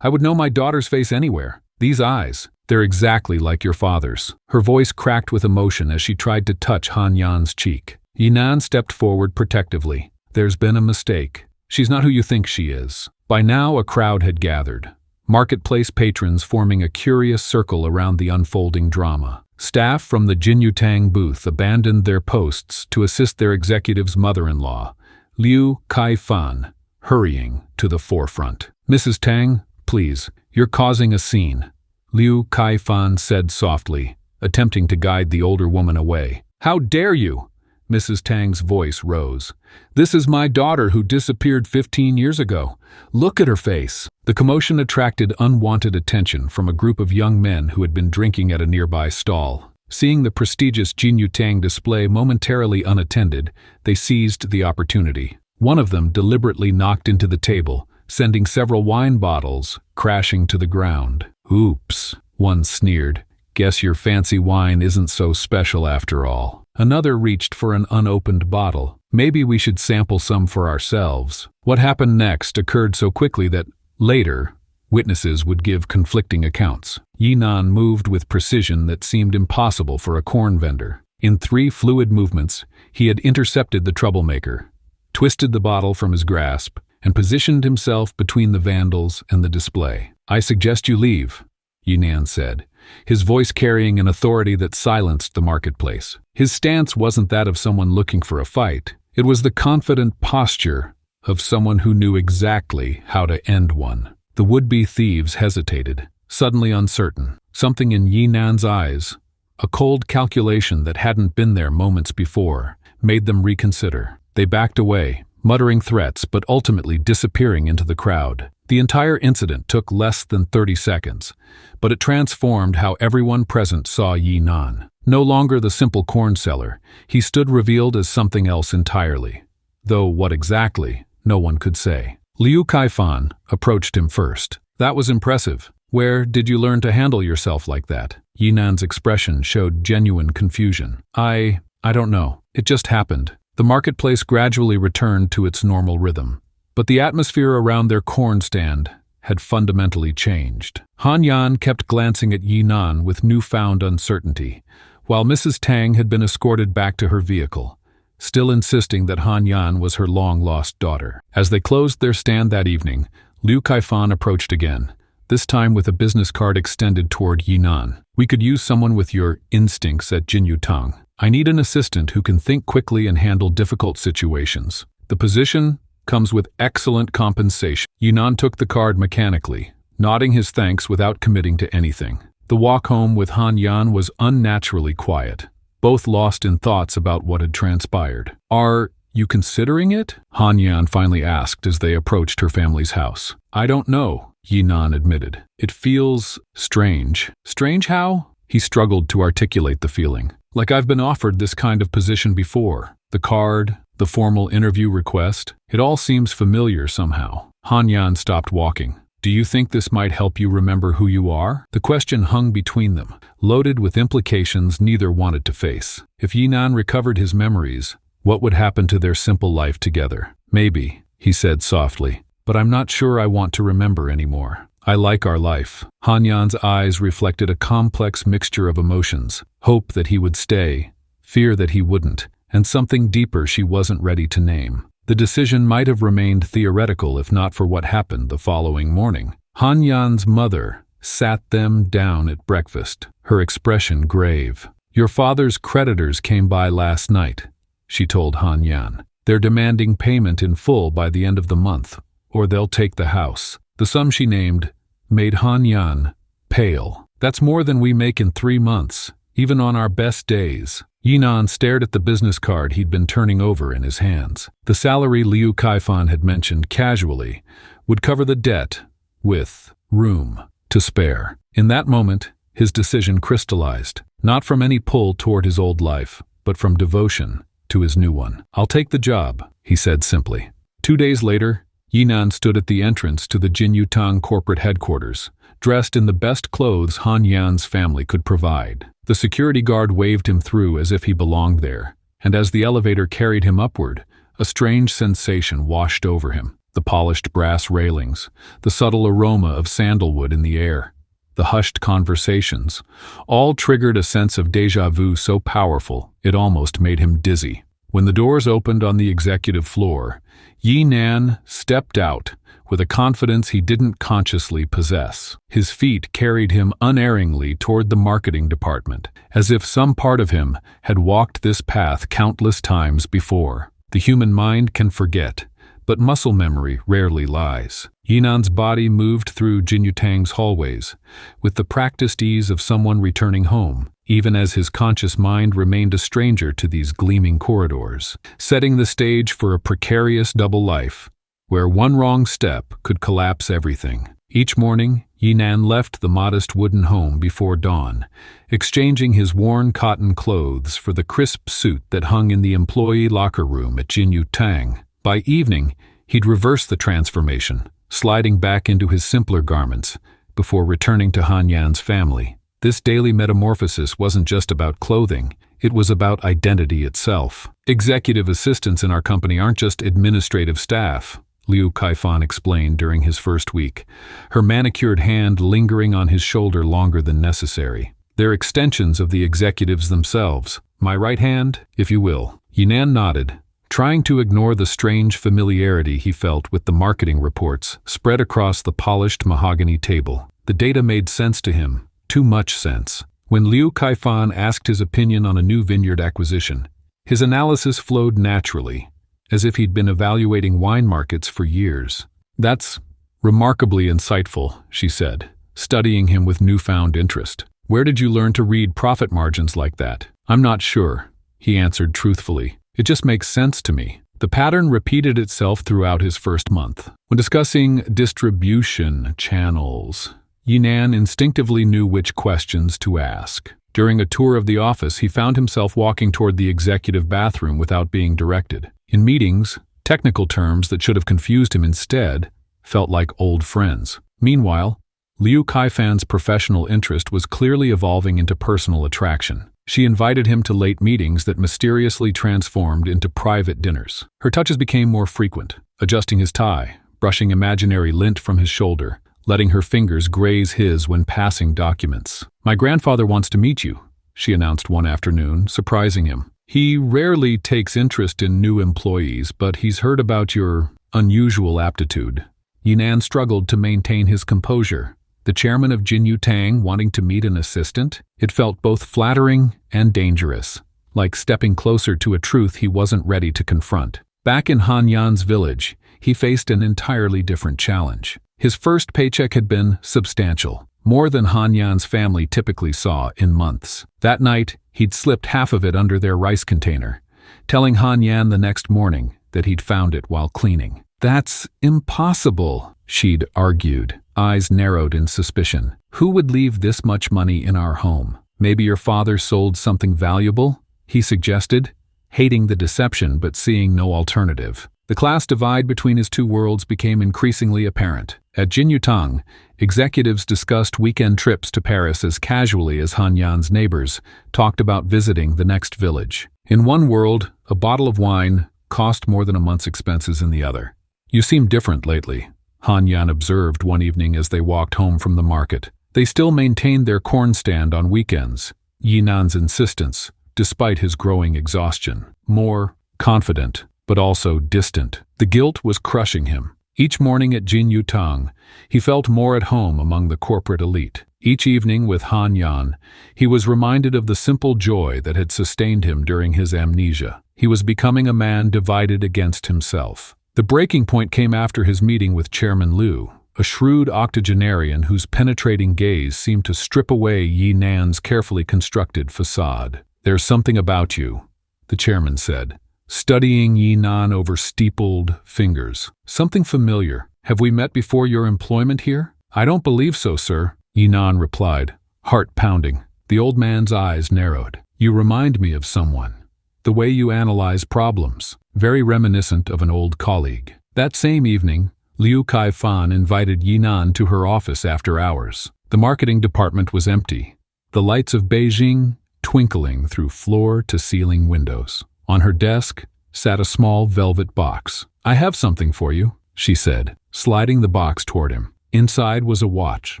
I would know my daughter's face anywhere. These eyes, they're exactly like your father's." Her voice cracked with emotion as she tried to touch Han Yan's cheek. Yinan stepped forward protectively. "There's been a mistake. She's not who you think she is." By now a crowd had gathered, marketplace patrons forming a curious circle around the unfolding drama. Staff from the Jinyutang booth abandoned their posts to assist their executive's mother-in-law, Liu Kaifan, hurrying to the forefront. "Mrs. Tang, please, you're causing a scene," Liu Kaifan said softly, attempting to guide the older woman away. "How dare you?" Mrs. Tang's voice rose. "This is my daughter who disappeared 15 years ago. Look at her face." The commotion attracted unwanted attention from a group of young men who had been drinking at a nearby stall. Seeing the prestigious Jinyutang display momentarily unattended, they seized the opportunity. One of them deliberately knocked into the table, sending several wine bottles crashing to the ground. "Oops," one sneered. "Guess your fancy wine isn't so special after all." Another reached for an unopened bottle. "Maybe we should sample some for ourselves." What happened next occurred so quickly that, later, witnesses would give conflicting accounts. Yinan moved with precision that seemed impossible for a corn vendor. In 3 fluid movements, he had intercepted the troublemaker, twisted the bottle from his grasp, and positioned himself between the vandals and the display. "I suggest you leave," Yinan said, his voice carrying an authority that silenced the marketplace. His stance wasn't that of someone looking for a fight. It was the confident posture of someone who knew exactly how to end one. The would-be thieves hesitated, suddenly uncertain. Something in Yinan's eyes, a cold calculation that hadn't been there moments before, made them reconsider. They backed away, muttering threats but ultimately disappearing into the crowd. The entire incident took less than 30 seconds, but it transformed how everyone present saw Yi Nan. No longer the simple corn seller, he stood revealed as something else entirely. Though what exactly, no one could say. Liu Kaifan approached him first. "That was impressive. Where did you learn to handle yourself like that?" Yi Nan's expression showed genuine confusion. I don't know. It just happened." The marketplace gradually returned to its normal rhythm, but the atmosphere around their corn stand had fundamentally changed. Han Yan kept glancing at Yi Nan with newfound uncertainty, while Mrs. Tang had been escorted back to her vehicle, still insisting that Han Yan was her long-lost daughter. As they closed their stand that evening, Liu Kaifan approached again, this time with a business card extended toward Yi Nan. "We could use someone with your instincts at Jinyu Tang. I need an assistant who can think quickly and handle difficult situations. The position comes with excellent compensation." Yi Nan took the card mechanically, nodding his thanks without committing to anything. The walk home with Han Yan was unnaturally quiet, both lost in thoughts about what had transpired. "Are you considering it?" Han Yan finally asked as they approached her family's house. "I don't know," Yi Nan admitted. "It feels strange." "Strange how?" He struggled to articulate the feeling. "Like I've been offered this kind of position before. The card, the formal interview request, it all seems familiar somehow." Han Yan stopped walking. "Do you think this might help you remember who you are?" The question hung between them, loaded with implications neither wanted to face. If Yi Nan recovered his memories, what would happen to their simple life together? "Maybe," he said softly, "but I'm not sure I want to remember anymore. I like our life." Han Yan's eyes reflected a complex mixture of emotions, hope that he would stay, fear that he wouldn't, and something deeper she wasn't ready to name. The decision might have remained theoretical if not for what happened the following morning. Han Yan's mother sat them down at breakfast, her expression grave. "Your father's creditors came by last night," she told Han Yan. "They're demanding payment in full by the end of the month, or they'll take the house." The sum she named made Han Yan pale. "That's more than we make in 3 months, even on our best days." Yi Nan stared at the business card he'd been turning over in his hands. The salary Liu Kaifan had mentioned casually would cover the debt, with room to spare. In that moment, his decision crystallized, not from any pull toward his old life, but from devotion to his new one. "I'll take the job," he said simply. 2 days later, Yi Nan stood at the entrance to the Jinyu Tang corporate headquarters, dressed in the best clothes Han Yan's family could provide. The security guard waved him through as if he belonged there, and as the elevator carried him upward, a strange sensation washed over him. The polished brass railings, the subtle aroma of sandalwood in the air, the hushed conversations, all triggered a sense of déjà vu so powerful it almost made him dizzy. When the doors opened on the executive floor, Yi Nan stepped out with a confidence he didn't consciously possess. His feet carried him unerringly toward the marketing department, as if some part of him had walked this path countless times before. The human mind can forget, but muscle memory rarely lies. Yi Nan's body moved through Jinyu Tang's hallways, with the practiced ease of someone returning home, even as his conscious mind remained a stranger to these gleaming corridors, setting the stage for a precarious double life, where one wrong step could collapse everything. Each morning, Yi Nan left the modest wooden home before dawn, exchanging his worn cotton clothes for the crisp suit that hung in the employee locker room at Jinyu Tang. By evening, he'd reverse the transformation, sliding back into his simpler garments before returning to Han Yan's family. This daily metamorphosis wasn't just about clothing, it was about identity itself. "Executive assistants in our company aren't just administrative staff," Liu Kaifan explained during his first week, her manicured hand lingering on his shoulder longer than necessary. "They're extensions of the executives themselves. My right hand, if you will." Yi Nan nodded, trying to ignore the strange familiarity he felt with the marketing reports spread across the polished mahogany table. The data made sense to him, too much sense. When Liu Kaifan asked his opinion on a new vineyard acquisition, his analysis flowed naturally, as if he'd been evaluating wine markets for years. "That's remarkably insightful," she said, studying him with newfound interest. "Where did you learn to read profit margins like that?" "I'm not sure," he answered truthfully. It just makes sense to me. The pattern repeated itself throughout his first month. When discussing distribution channels, Yinan instinctively knew which questions to ask. During a tour of the office, he found himself walking toward the executive bathroom without being directed. In meetings, technical terms that should have confused him instead felt like old friends. Meanwhile, Liu Kaifan's professional interest was clearly evolving into personal attraction. She invited him to late meetings that mysteriously transformed into private dinners. Her touches became more frequent, adjusting his tie, brushing imaginary lint from his shoulder, letting her fingers graze his when passing documents. "My grandfather wants to meet you," she announced one afternoon, surprising him. "He rarely takes interest in new employees, but he's heard about your unusual aptitude." Yinan struggled to maintain his composure. The chairman of Jinyu Tang wanting to meet an assistant? It felt both flattering and dangerous, like stepping closer to a truth he wasn't ready to confront. Back in Han Yan's village, he faced an entirely different challenge. His first paycheck had been substantial, more than Han Yan's family typically saw in months. That night, he'd slipped half of it under their rice container, telling Han Yan the next morning that he'd found it while cleaning. "That's impossible," she'd argued, eyes narrowed in suspicion. "Who would leave this much money in our home? Maybe your father sold something valuable?" he suggested, hating the deception but seeing no alternative. The class divide between his two worlds became increasingly apparent. At Jinyu Tang, executives discussed weekend trips to Paris as casually as Han Yan's neighbors talked about visiting the next village. In one world, a bottle of wine cost more than a month's expenses in the other. "You seem different lately," Han Yan observed one evening as they walked home from the market. They still maintained their corn stand on weekends, Yinan's insistence, despite his growing exhaustion. More confident, but also distant. The guilt was crushing him. Each morning at Jinyu Tang, he felt more at home among the corporate elite. Each evening with Han Yan, he was reminded of the simple joy that had sustained him during his amnesia. He was becoming a man divided against himself. The breaking point came after his meeting with Chairman Liu, a shrewd octogenarian whose penetrating gaze seemed to strip away Yinan's carefully constructed facade. "There's something about you," the chairman said, studying Yinan over steepled fingers. "Something familiar. Have we met before your employment here?" "I don't believe so, sir," Yinan replied, heart pounding. The old man's eyes narrowed. "You remind me of someone. The way you analyze problems, very reminiscent of an old colleague." That same evening, Liu Kaifan invited Yinan to her office after hours. The marketing department was empty, the lights of Beijing twinkling through floor-to-ceiling windows. On her desk sat a small velvet box. "I have something for you," she said, sliding the box toward him. Inside was a watch,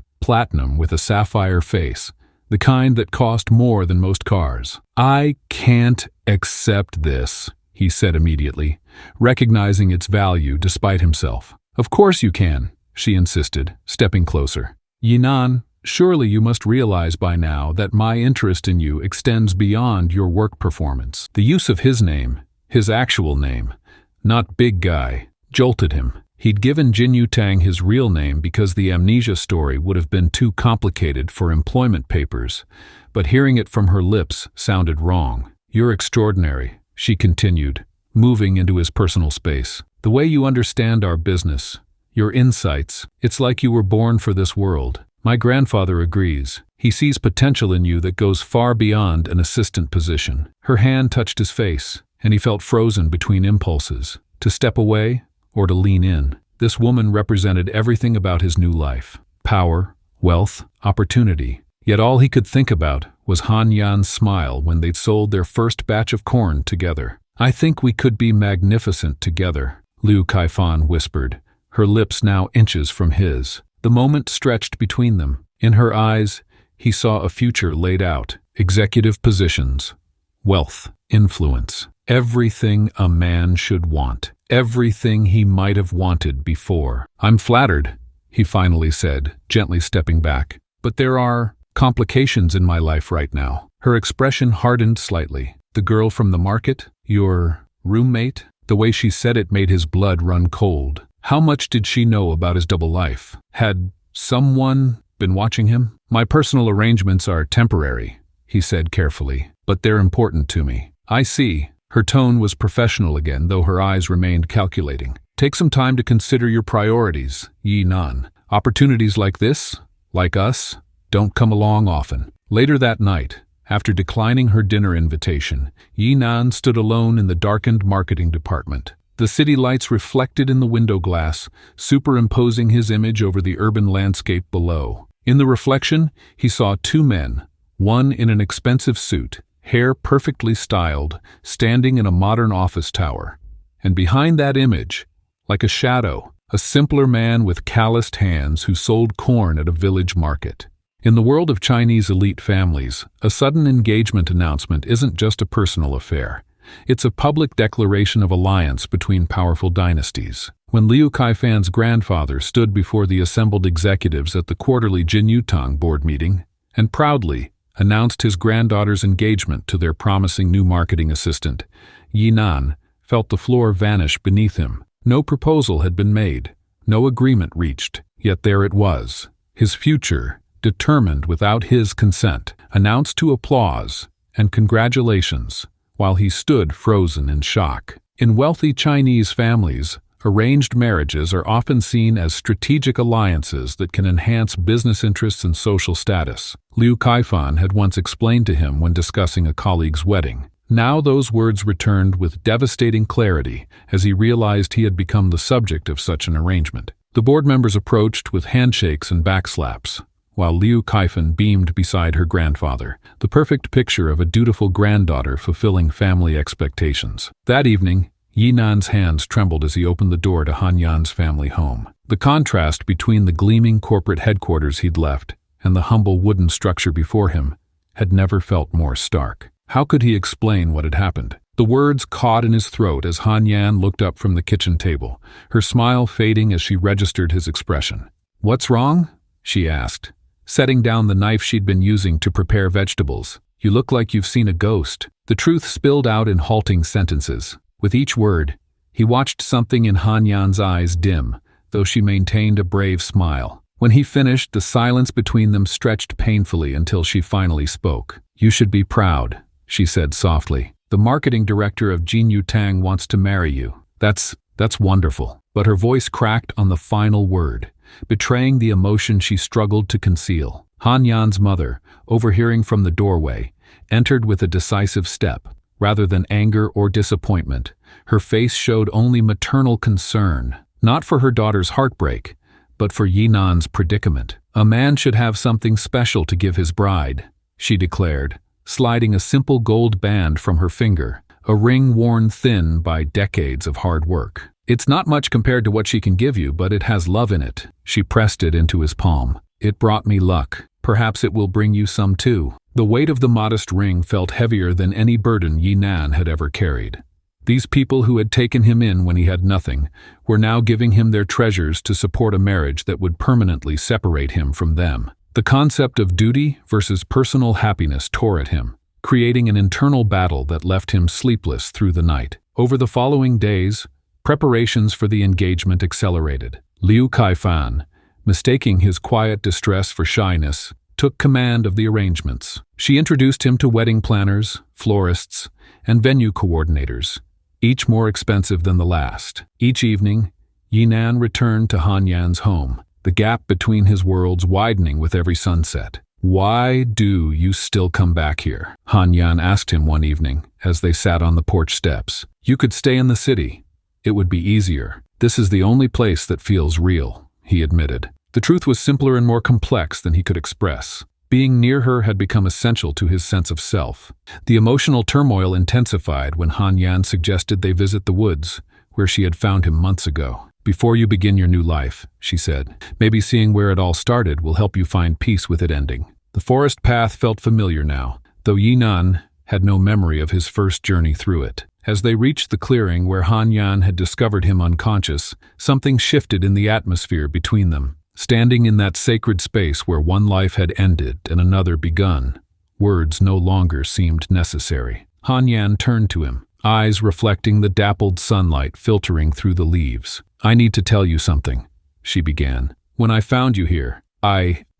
platinum with a sapphire face, the kind that cost more than most cars. "I can't accept this," he said immediately, recognizing its value despite himself. "Of course you can," she insisted, stepping closer. "Yinan, surely you must realize by now that my interest in you extends beyond your work performance." The use of his name, his actual name, not big guy, jolted him. He'd given Jinyu Tang his real name because the amnesia story would have been too complicated for employment papers, but hearing it from her lips sounded wrong. "You're extraordinary," she continued, moving into his personal space. "The way you understand our business, your insights, it's like you were born for this world. My grandfather agrees. He sees potential in you that goes far beyond an assistant position." Her hand touched his face, and he felt frozen between impulses, to step away or to lean in. This woman represented everything about his new life: power, wealth, opportunity. Yet all he could think about was Han Yan's smile when they'd sold their first batch of corn together. "I think we could be magnificent together," Liu Kaifan whispered, her lips now inches from his. The moment stretched between them. In her eyes, he saw a future laid out: executive positions, wealth, influence, everything a man should want, everything he might have wanted before. "I'm flattered," he finally said, gently stepping back. "But there are complications in my life right now." Her expression hardened slightly. "The girl from the market? Your roommate?" The way she said it made his blood run cold. How much did she know about his double life? Had someone been watching him? "My personal arrangements are temporary," he said carefully, "but they're important to me." "I see," Her tone was professional again, though her eyes remained calculating. "Take some time to consider your priorities, Yi Nan. Opportunities like this, like us, don't come along often." Later that night, after declining her dinner invitation, Yi Nan stood alone in the darkened marketing department. The city lights reflected in the window glass, superimposing his image over the urban landscape below. In the reflection, he saw two men, one in an expensive suit, hair perfectly styled, standing in a modern office tower. And behind that image, like a shadow, a simpler man with calloused hands who sold corn at a village market. In the world of Chinese elite families, a sudden engagement announcement isn't just a personal affair. It's a public declaration of alliance between powerful dynasties. When Liu Kaifan's grandfather stood before the assembled executives at the quarterly Jinyutang board meeting and proudly announced his granddaughter's engagement to their promising new marketing assistant, Yi Nan felt the floor vanish beneath him. No proposal had been made, no agreement reached, yet there it was, his future, determined without his consent, announced to applause and congratulations, while he stood frozen in shock. In wealthy Chinese families, arranged marriages are often seen as strategic alliances that can enhance business interests and social status. Liu Kaifan had once explained to him when discussing a colleague's wedding. Now those words returned with devastating clarity as he realized he had become the subject of such an arrangement. The board members approached with handshakes and backslaps, while Liu Kaifan beamed beside her grandfather, the perfect picture of a dutiful granddaughter fulfilling family expectations. That evening, Yi Nan's hands trembled as he opened the door to Han Yan's family home. The contrast between the gleaming corporate headquarters he'd left and the humble wooden structure before him had never felt more stark. How could he explain what had happened? The words caught in his throat as Han Yan looked up from the kitchen table, her smile fading as she registered his expression. "What's wrong?" she asked, setting down the knife she'd been using to prepare vegetables. "You look like you've seen a ghost." The truth spilled out in halting sentences. With each word, he watched something in Han Yan's eyes dim, though she maintained a brave smile. When he finished, the silence between them stretched painfully until she finally spoke. "You should be proud," she said softly. "The marketing director of Jinyutang wants to marry you. That's wonderful." But her voice cracked on the final word, betraying the emotion she struggled to conceal. Han Yan's mother, overhearing from the doorway, entered with a decisive step. Rather than anger or disappointment, her face showed only maternal concern, not for her daughter's heartbreak, but for Yi Nan's predicament. "A man should have something special to give his bride," she declared, sliding a simple gold band from her finger, a ring worn thin by decades of hard work. "It's not much compared to what she can give you, but it has love in it." She pressed it into his palm. "It brought me luck. Perhaps it will bring you some too." The weight of the modest ring felt heavier than any burden Yi Nan had ever carried. These people who had taken him in when he had nothing were now giving him their treasures to support a marriage that would permanently separate him from them. The concept of duty versus personal happiness tore at him, creating an internal battle that left him sleepless through the night. Over the following days, preparations for the engagement accelerated. Liu Kaifan, mistaking his quiet distress for shyness, took command of the arrangements. She introduced him to wedding planners, florists, and venue coordinators, each more expensive than the last. Each evening, Yi Nan returned to Han Yan's home, the gap between his worlds widening with every sunset. "Why do you still come back here?" Han Yan asked him one evening as they sat on the porch steps. "You could stay in the city. It would be easier." "This is the only place that feels real," he admitted. The truth was simpler and more complex than he could express. Being near her had become essential to his sense of self. The emotional turmoil intensified when Han Yan suggested they visit the woods, where she had found him months ago. "Before you begin your new life," she said, "maybe seeing where it all started will help you find peace with it ending." The forest path felt familiar now, though Yi Nan had no memory of his first journey through it. As they reached the clearing where Han Yan had discovered him unconscious, something shifted in the atmosphere between them. Standing in that sacred space where one life had ended and another begun, words no longer seemed necessary. Han Yan turned to him, eyes reflecting the dappled sunlight filtering through the leaves. "I need to tell you something," she began. "When I found you here,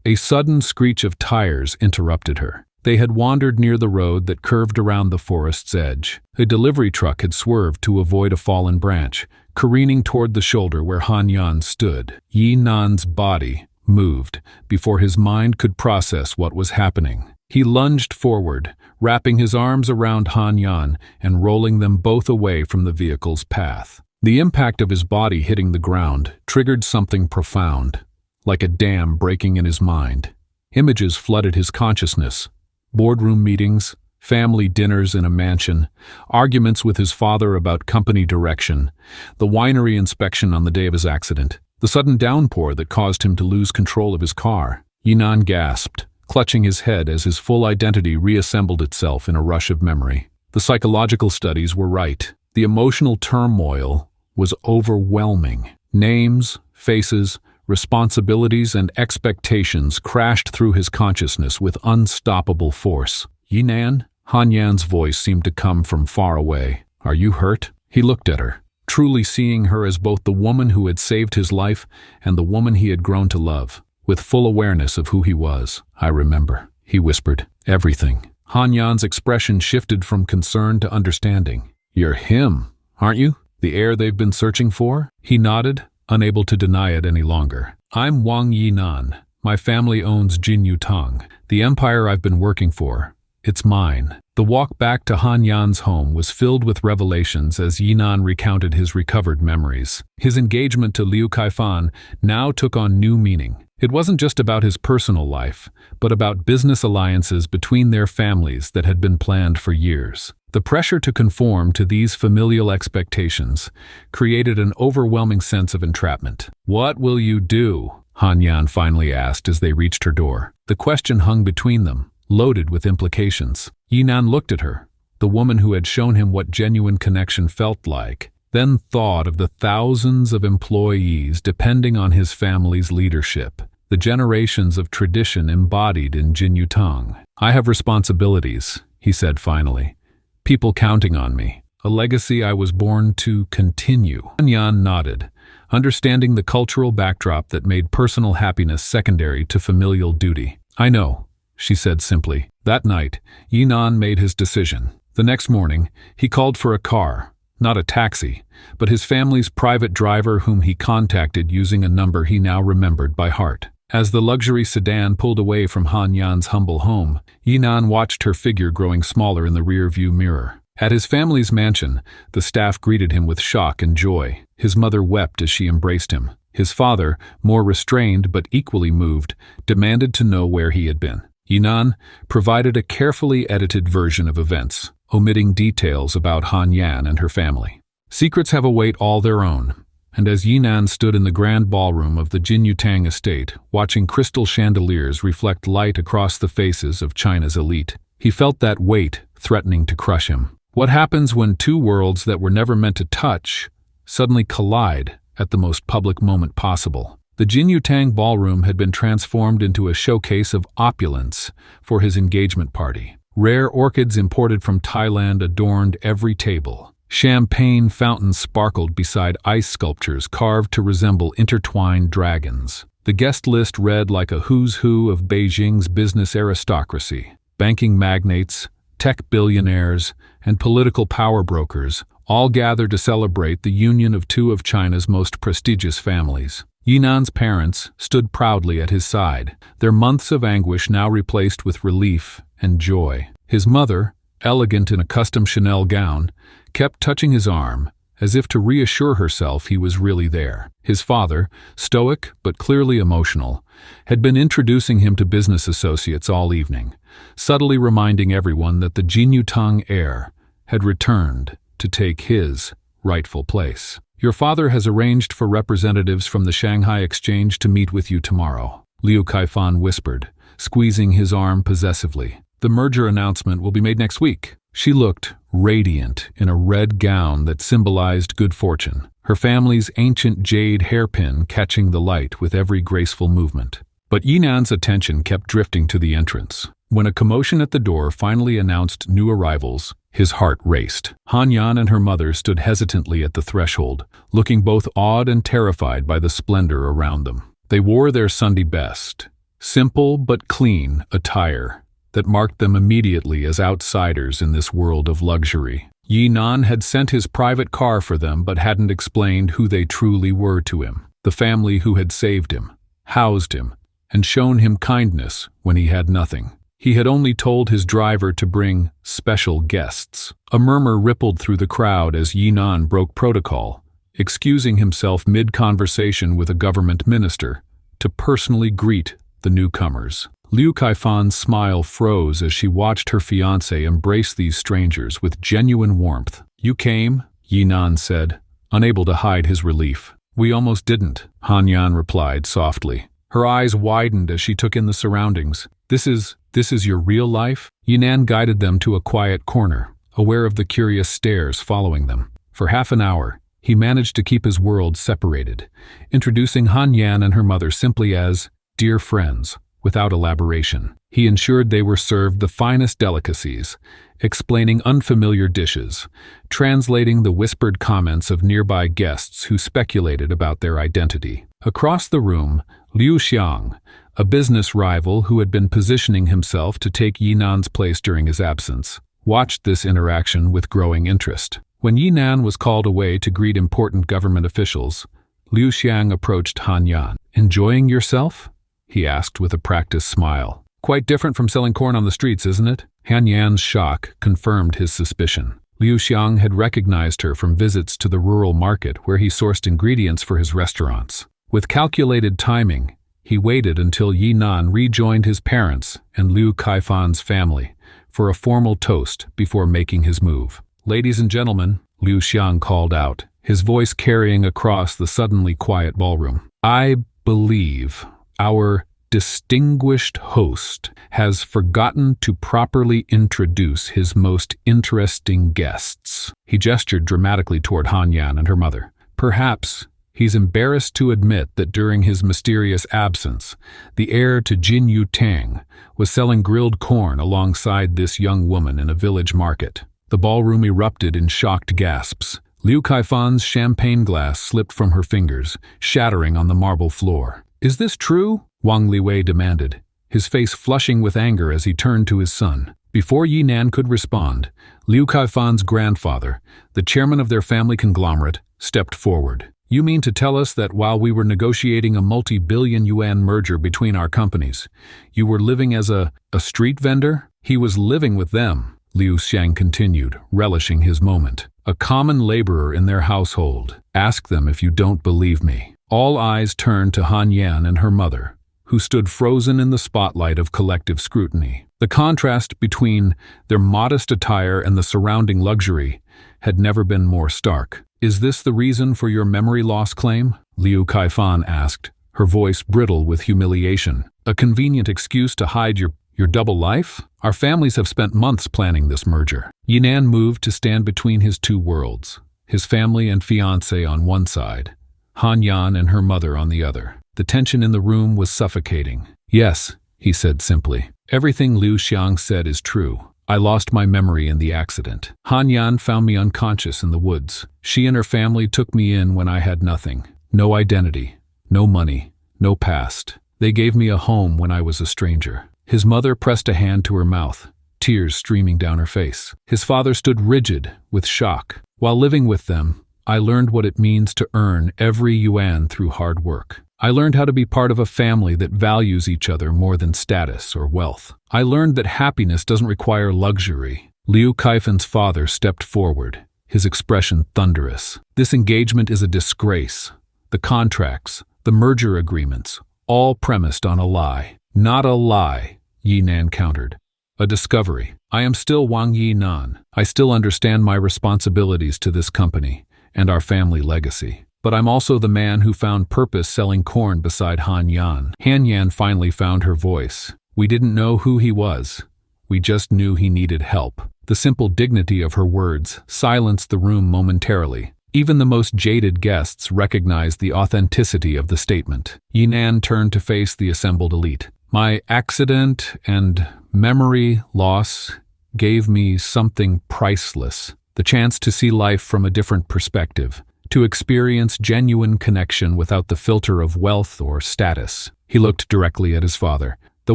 A sudden screech of tires interrupted her. They had wandered near the road that curved around the forest's edge. A delivery truck had swerved to avoid a fallen branch, careening toward the shoulder where Han Yan stood. Yi Nan's body moved before his mind could process what was happening. He lunged forward, wrapping his arms around Han Yan and rolling them both away from the vehicle's path. The impact of his body hitting the ground triggered something profound, like a dam breaking in his mind. Images flooded his consciousness. Boardroom meetings, family dinners in a mansion, arguments with his father about company direction, the winery inspection on the day of his accident, the sudden downpour that caused him to lose control of his car. Yi Nan gasped, clutching his head as his full identity reassembled itself in a rush of memory. The psychological studies were right. The emotional turmoil was overwhelming. Names, faces, responsibilities, and expectations crashed through his consciousness with unstoppable force. Yi Nan? Han Yan's voice seemed to come from far away. Are you hurt? He looked at her, truly seeing her as both the woman who had saved his life and the woman he had grown to love. With full awareness of who he was. I remember, he whispered. Everything. Han Yan's expression shifted from concern to understanding. You're him, aren't you? The heir they've been searching for? He nodded, unable to deny it any longer. I'm Wang Yi Nan. My family owns Jin Yutang, the empire I've been working for. It's mine. The walk back to Han Yan's home was filled with revelations as Yi Nan recounted his recovered memories. His engagement to Liu Kaifan now took on new meaning. It wasn't just about his personal life, but about business alliances between their families that had been planned for years. The pressure to conform to these familial expectations created an overwhelming sense of entrapment. What will you do? Han Yan finally asked as they reached her door. The question hung between them, loaded with implications. Yi Nan looked at her, the woman who had shown him what genuine connection felt like, then thought of the thousands of employees depending on his family's leadership, the generations of tradition embodied in Jin Yutang. I have responsibilities, he said finally. People counting on me, a legacy I was born to continue. Han Yan nodded, understanding the cultural backdrop that made personal happiness secondary to familial duty. I know, she said simply. That night, Yi Nan made his decision. The next morning, he called for a car. Not a taxi, but his family's private driver whom he contacted using a number he now remembered by heart. As the luxury sedan pulled away from Han Yan's humble home, Yi Nan watched her figure growing smaller in the rear-view mirror. At his family's mansion, the staff greeted him with shock and joy. His mother wept as she embraced him. His father, more restrained but equally moved, demanded to know where he had been. Yi Nan provided a carefully edited version of events, omitting details about Han Yan and her family. Secrets have a weight all their own, and as Yi Nan stood in the grand ballroom of the Jin Yutang estate, watching crystal chandeliers reflect light across the faces of China's elite, he felt that weight threatening to crush him. What happens when two worlds that were never meant to touch suddenly collide at the most public moment possible? The Jin Yutang ballroom had been transformed into a showcase of opulence for his engagement party. Rare orchids imported from Thailand adorned every table. Champagne fountains sparkled beside ice sculptures carved to resemble intertwined dragons. The guest list read like a who's who of Beijing's business aristocracy. Banking magnates, tech billionaires, and political power brokers all gathered to celebrate the union of two of China's most prestigious families. Yi Nan's parents stood proudly at his side, their months of anguish now replaced with relief and joy. His mother, elegant in a custom Chanel gown, kept touching his arm, as if to reassure herself he was really there. His father, stoic but clearly emotional, had been introducing him to business associates all evening, subtly reminding everyone that the Jin Yutang heir had returned to take his rightful place. Your father has arranged for representatives from the Shanghai Exchange to meet with you tomorrow, Liu Kaifan whispered, squeezing his arm possessively. The merger announcement will be made next week. She looked radiant in a red gown that symbolized good fortune, her family's ancient jade hairpin catching the light with every graceful movement. But Yi Nan's attention kept drifting to the entrance. When a commotion at the door finally announced new arrivals, his heart raced. Han Yan and her mother stood hesitantly at the threshold, looking both awed and terrified by the splendor around them. They wore their Sunday best, simple but clean attire, that marked them immediately as outsiders in this world of luxury. Yinan had sent his private car for them but hadn't explained who they truly were to him. The family who had saved him, housed him, and shown him kindness when he had nothing. He had only told his driver to bring special guests. A murmur rippled through the crowd as Yinan broke protocol, excusing himself mid-conversation with a government minister to personally greet the newcomers. Liu Kaifan's smile froze as she watched her fiancé embrace these strangers with genuine warmth. "You came?" Yinan said, unable to hide his relief. "We almost didn't," Hanyan replied softly. Her eyes widened as she took in the surroundings. This is your real life?" Yinan guided them to a quiet corner, aware of the curious stares following them. For half an hour, he managed to keep his worlds separated, introducing Hanyan and her mother simply as dear friends, without elaboration. He ensured they were served the finest delicacies, explaining unfamiliar dishes, translating the whispered comments of nearby guests who speculated about their identity. Across the room, Liu Xiang, a business rival who had been positioning himself to take Yinan's place during his absence, watched this interaction with growing interest. When Yinan was called away to greet important government officials, Liu Xiang approached Hanyan. "Enjoying yourself?" he asked with a practiced smile. "Quite different from selling corn on the streets, isn't it?" Hanyan's shock confirmed his suspicion. Liu Xiang had recognized her from visits to the rural market where he sourced ingredients for his restaurants. With calculated timing, he waited until Yinan rejoined his parents and Liu Kaifan's family for a formal toast before making his move. "Ladies and gentlemen," Liu Xiang called out, his voice carrying across the suddenly quiet ballroom. "I believe our distinguished host has forgotten to properly introduce his most interesting guests." He gestured dramatically toward Hanyan and her mother. "Perhaps he's embarrassed to admit that during his mysterious absence, the heir to Jin Yu Tang was selling grilled corn alongside this young woman in a village market." The ballroom erupted in shocked gasps. Liu Kaifan's champagne glass slipped from her fingers, shattering on the marble floor. "Is this true?" Wang Liwei demanded, his face flushing with anger as he turned to his son. Before Yinan could respond, Liu Kaifan's grandfather, the chairman of their family conglomerate, stepped forward. "You mean to tell us that while we were negotiating a multi-billion yuan merger between our companies, you were living as a street vendor?" "He was living with them," Liu Xiang continued, relishing his moment. "A common laborer in their household. Ask them if you don't believe me." All eyes turned to Hanyan and her mother, who stood frozen in the spotlight of collective scrutiny. The contrast between their modest attire and the surrounding luxury had never been more stark. "Is this the reason for your memory loss claim?" Liu Kaifan asked, her voice brittle with humiliation. "A convenient excuse to hide your double life? Our families have spent months planning this merger." Yinan moved to stand between his two worlds, his family and fiancé on one side, Hanyan and her mother on the other. The tension in the room was suffocating. "Yes," he said simply. "Everything Liu Xiang said is true. I lost my memory in the accident. Hanyan found me unconscious in the woods. She and her family took me in when I had nothing. No identity, no money, no past. They gave me a home when I was a stranger." His mother pressed a hand to her mouth, tears streaming down her face. His father stood rigid with shock. "While living with them, I learned what it means to earn every yuan through hard work. I learned how to be part of a family that values each other more than status or wealth. I learned that happiness doesn't require luxury." Liu Kaifan's father stepped forward, his expression thunderous. "This engagement is a disgrace. The contracts, the merger agreements, all premised on a lie." "Not a lie," Yinan countered. "A discovery. I am still Wang Yinan. I still understand my responsibilities to this company and our family legacy. But I'm also the man who found purpose selling corn beside Hanyan." Hanyan finally found her voice. "We didn't know who he was. We just knew he needed help." The simple dignity of her words silenced the room momentarily. Even the most jaded guests recognized the authenticity of the statement. Yinan turned to face the assembled elite. "My accident and memory loss gave me something priceless. The chance to see life from a different perspective. To experience genuine connection without the filter of wealth or status." He looked directly at his father. "The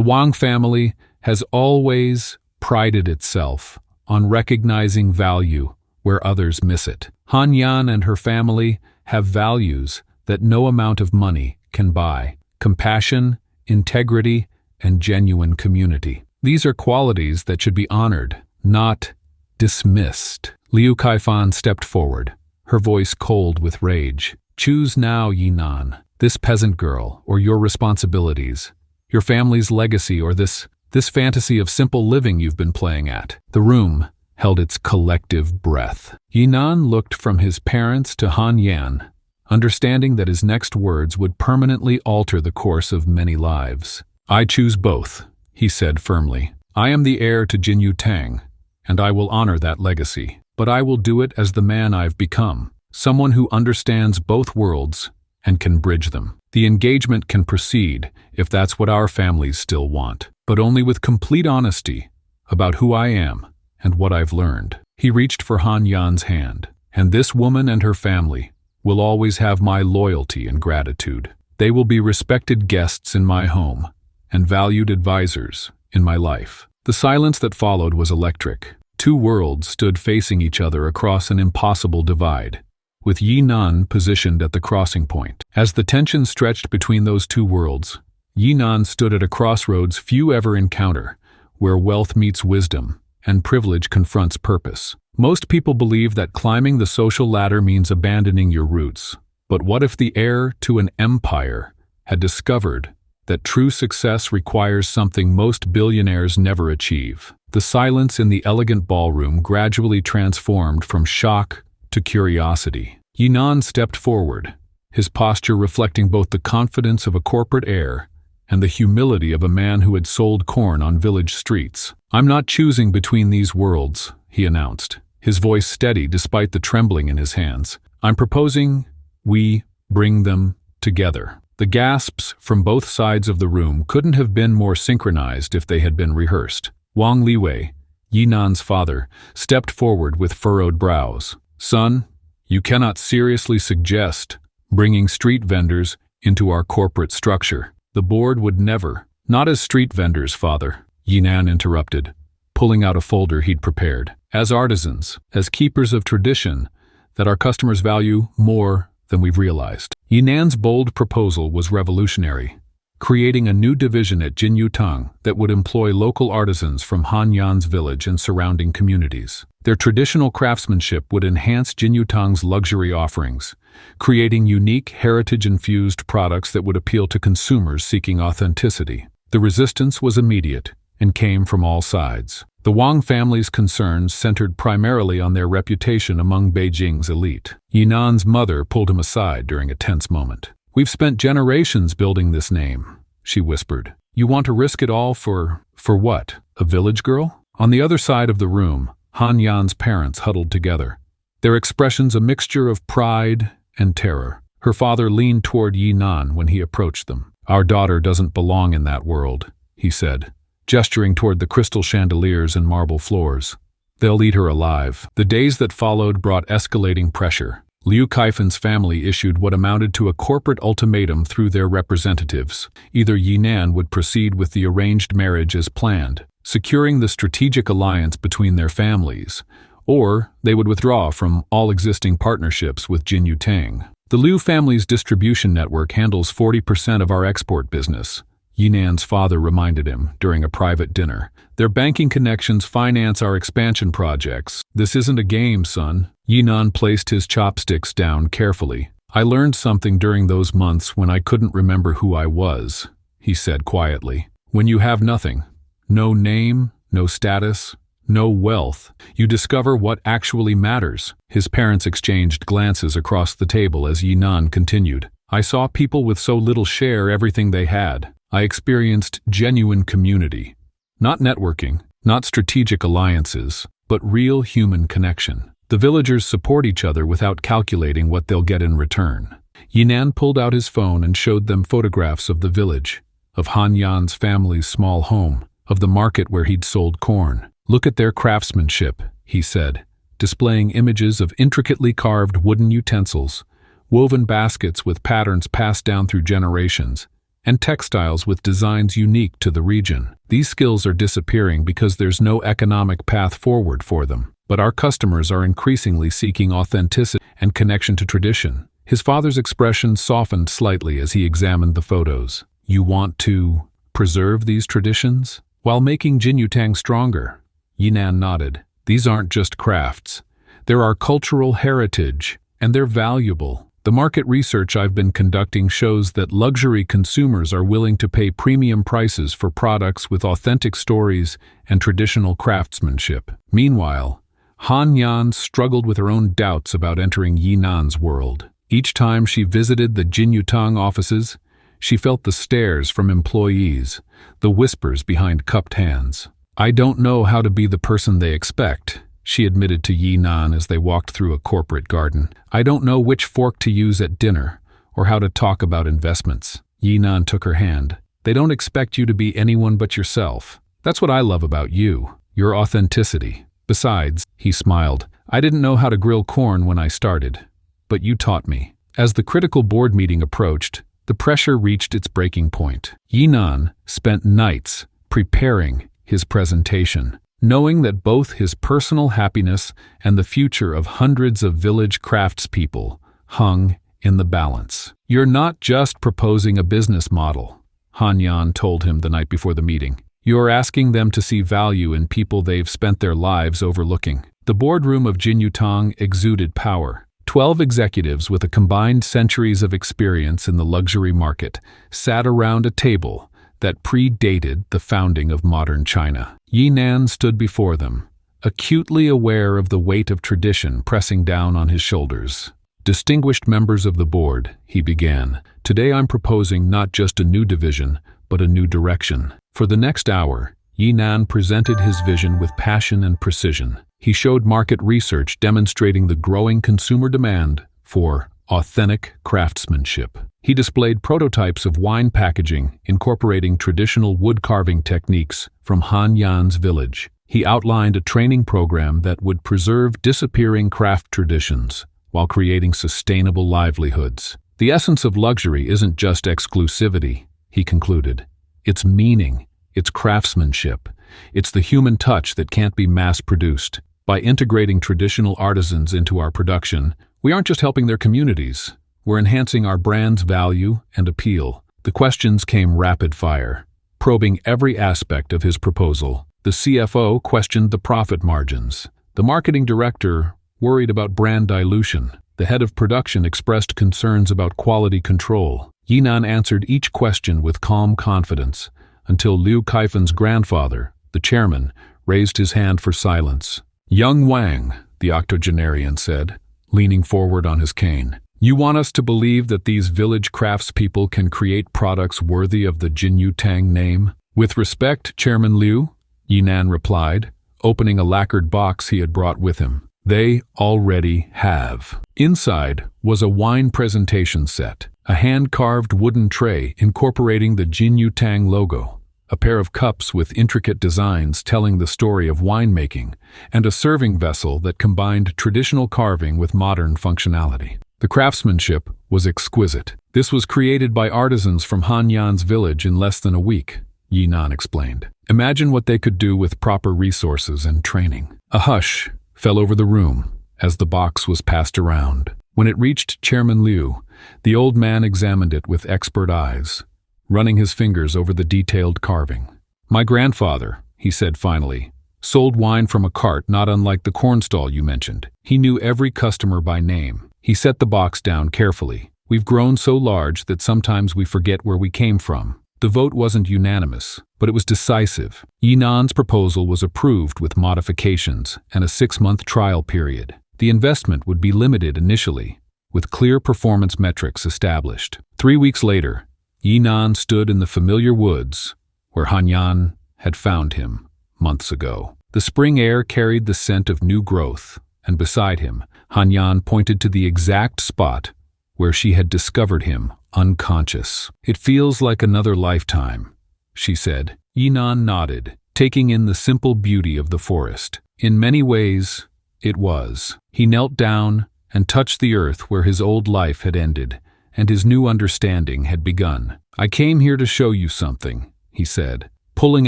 Wang family has always prided itself on recognizing value where others miss it. Han Yan and her family have values that no amount of money can buy: compassion, integrity, and genuine community. These are qualities that should be honored, not dismissed. Liu Kaifan stepped forward, her voice cold with rage. Choose now, Yinan, this peasant girl, or your responsibilities, your family's legacy, or this fantasy of simple living you've been playing at. The room held its collective breath. Yinan looked from his parents to Han Yan, understanding that his next words would permanently alter the course of many lives. I choose both, he said firmly. I am the heir to Jinyu Tang, and I will honor that legacy. But I will do it as the man I've become, someone who understands both worlds and can bridge them. The engagement can proceed if that's what our families still want, but only with complete honesty about who I am and what I've learned. He reached for Han Yan's hand. And this woman and her family will always have my loyalty and gratitude. They will be respected guests in my home and valued advisors in my life. The silence that followed was electric. Two worlds stood facing each other across an impossible divide, with Yinan positioned at the crossing point. As the tension stretched between those two worlds, Yinan stood at a crossroads few ever encounter, where wealth meets wisdom and privilege confronts purpose. Most people believe that climbing the social ladder means abandoning your roots. But what if the heir to an empire had discovered that true success requires something most billionaires never achieve? The silence in the elegant ballroom gradually transformed from shock to curiosity. Yinan stepped forward, his posture reflecting both the confidence of a corporate heir and the humility of a man who had sold corn on village streets. I'm not choosing between these worlds, he announced, his voice steady despite the trembling in his hands. I'm proposing we bring them together. The gasps from both sides of the room couldn't have been more synchronized if they had been rehearsed. Wang Liwei, Yinan's father, stepped forward with furrowed brows. Son, you cannot seriously suggest bringing street vendors into our corporate structure. The board would never. Not as street vendors, father, Yinan interrupted, pulling out a folder he'd prepared. As artisans, as keepers of tradition that our customers value more than we've realized. Yinan's bold proposal was revolutionary, creating a new division at Jinyu Tang that would employ local artisans from Han Yan's village and surrounding communities. Their traditional craftsmanship would enhance Jinyu Tang's luxury offerings, creating unique, heritage-infused products that would appeal to consumers seeking authenticity. The resistance was immediate and came from all sides. The Wang family's concerns centered primarily on their reputation among Beijing's elite. Yinan's mother pulled him aside during a tense moment. We've spent generations building this name, she whispered. You want to risk it all for what? A village girl? On the other side of the room, Han Yan's parents huddled together, their expressions a mixture of pride and terror. Her father leaned toward Yinan when he approached them. Our daughter doesn't belong in that world, he said, gesturing toward the crystal chandeliers and marble floors. They'll eat her alive. The days that followed brought escalating pressure. Liu Kaifan's family issued what amounted to a corporate ultimatum through their representatives. Either Yinan would proceed with the arranged marriage as planned, securing the strategic alliance between their families, or they would withdraw from all existing partnerships with Jinyu Tang. The Liu family's distribution network handles 40% of our export business, Yinan's father reminded him during a private dinner. Their banking connections finance our expansion projects. This isn't a game, son. Yinan placed his chopsticks down carefully. I learned something during those months when I couldn't remember who I was, he said quietly. When you have nothing, no name, no status, no wealth, you discover what actually matters. His parents exchanged glances across the table as Yinan continued. I saw people with so little share everything they had. I experienced genuine community. Not networking, not strategic alliances, but real human connection. The villagers support each other without calculating what they'll get in return. Yinan pulled out his phone and showed them photographs of the village, of Han Yan's family's small home, of the market where he'd sold corn. Look at their craftsmanship, he said, displaying images of intricately carved wooden utensils, woven baskets with patterns passed down through generations, and textiles with designs unique to the region. These skills are disappearing because there's no economic path forward for them. But our customers are increasingly seeking authenticity and connection to tradition. His father's expression softened slightly as he examined the photos. You want to preserve these traditions? While making Jinyutang stronger, Yinan nodded. These aren't just crafts. They're our cultural heritage, and they're valuable. The market research I've been conducting shows that luxury consumers are willing to pay premium prices for products with authentic stories and traditional craftsmanship. Meanwhile, Han Yan struggled with her own doubts about entering Yinan's world. Each time she visited the Jinyutang offices, she felt the stares from employees, the whispers behind cupped hands. I don't know how to be the person they expect, she admitted to Yinan as they walked through a corporate garden. I don't know which fork to use at dinner, or how to talk about investments. Yinan took her hand. They don't expect you to be anyone but yourself. That's what I love about you, your authenticity. Besides, he smiled, I didn't know how to grill corn when I started, but you taught me. As the critical board meeting approached, the pressure reached its breaking point. Yinan spent nights preparing his presentation, knowing that both his personal happiness and the future of hundreds of village craftspeople hung in the balance. You're not just proposing a business model, Han Yan told him the night before the meeting. You're asking them to see value in people they've spent their lives overlooking. The boardroom of Jinyutang exuded power. 12 executives with a combined centuries of experience in the luxury market sat around a table that predated the founding of modern China. Yinan stood before them, acutely aware of the weight of tradition pressing down on his shoulders. Distinguished members of the board, he began, today I'm proposing not just a new division, but a new direction. For the next hour, Yinan presented his vision with passion and precision. He showed market research demonstrating the growing consumer demand for authentic craftsmanship. He displayed prototypes of wine packaging incorporating traditional wood carving techniques from Han Yan's village. He outlined a training program that would preserve disappearing craft traditions while creating sustainable livelihoods. The essence of luxury isn't just exclusivity, he concluded. It's meaning, it's craftsmanship, it's the human touch that can't be mass-produced. By integrating traditional artisans into our production, we aren't just helping their communities, we're enhancing our brand's value and appeal. The questions came rapid fire, probing every aspect of his proposal. The CFO questioned the profit margins. The marketing director worried about brand dilution. The head of production expressed concerns about quality control. Yinan answered each question with calm confidence, until Liu Kaifan's grandfather, the chairman, raised his hand for silence. Young Wang, the octogenarian said, leaning forward on his cane. You want us to believe that these village craftspeople can create products worthy of the Jinyutang name? With respect, Chairman Liu, Yinan replied, opening a lacquered box he had brought with him. They already have. Inside was a wine presentation set, a hand-carved wooden tray incorporating the Jinyutang logo, a pair of cups with intricate designs telling the story of winemaking, and a serving vessel that combined traditional carving with modern functionality. The craftsmanship was exquisite. This was created by artisans from Han Yan's village in less than a week, Yinan explained. Imagine what they could do with proper resources and training. A hush fell over the room as the box was passed around. When it reached Chairman Liu, the old man examined it with expert eyes, running his fingers over the detailed carving. My grandfather, he said finally, sold wine from a cart not unlike the corn stall you mentioned. He knew every customer by name. He set the box down carefully. We've grown so large that sometimes we forget where we came from. The vote wasn't unanimous, but it was decisive. Yinan's proposal was approved with modifications and a 6-month trial period. The investment would be limited initially, with clear performance metrics established. 3 weeks later, Yinan stood in the familiar woods where Han Yan had found him months ago. The spring air carried the scent of new growth, and beside him, Han Yan pointed to the exact spot where she had discovered him unconscious. It feels like another lifetime, she said. Yinan nodded, taking in the simple beauty of the forest. In many ways, it was. He knelt down and touched the earth where his old life had ended, and his new understanding had begun. "I came here to show you something," he said, pulling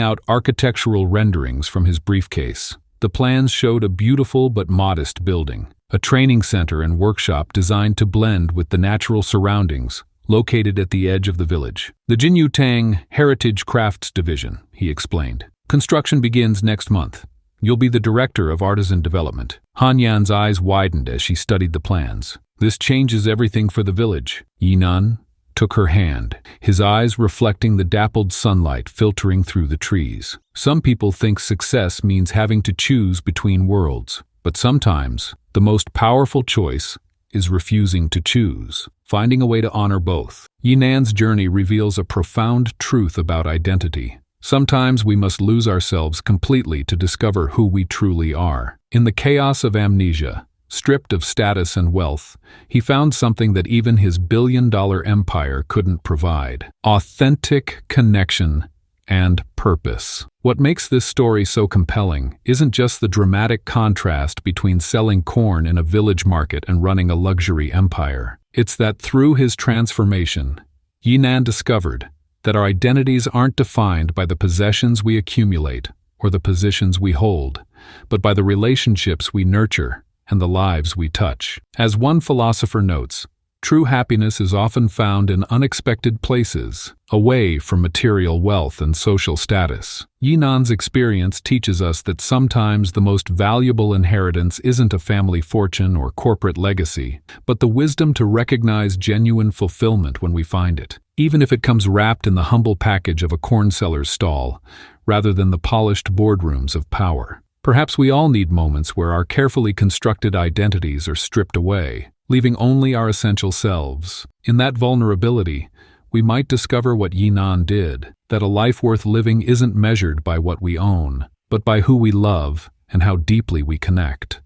out architectural renderings from his briefcase. The plans showed a beautiful but modest building, a training center and workshop designed to blend with the natural surroundings, located at the edge of the village. "The Jinyu Tang Heritage Crafts Division," he explained. "Construction begins next month. You'll be the director of artisan development." Han Yan's eyes widened as she studied the plans. "This changes everything for the village." Yinan took her hand, his eyes reflecting the dappled sunlight filtering through the trees. "Some people think success means having to choose between worlds, but sometimes the most powerful choice is refusing to choose, finding a way to honor both." Yinan's journey reveals a profound truth about identity. Sometimes we must lose ourselves completely to discover who we truly are. In the chaos of amnesia, stripped of status and wealth, he found something that even his billion-dollar empire couldn't provide: authentic connection and purpose. What makes this story so compelling isn't just the dramatic contrast between selling corn in a village market and running a luxury empire. It's that through his transformation, Yinan discovered that our identities aren't defined by the possessions we accumulate or the positions we hold, but by the relationships we nurture and the lives we touch. As one philosopher notes, true happiness is often found in unexpected places, away from material wealth and social status. Yinan's experience teaches us that sometimes the most valuable inheritance isn't a family fortune or corporate legacy, but the wisdom to recognize genuine fulfillment when we find it, even if it comes wrapped in the humble package of a corn seller's stall, rather than the polished boardrooms of power. Perhaps we all need moments where our carefully constructed identities are stripped away, leaving only our essential selves. In that vulnerability, we might discover what Yinan did, that a life worth living isn't measured by what we own, but by who we love and how deeply we connect.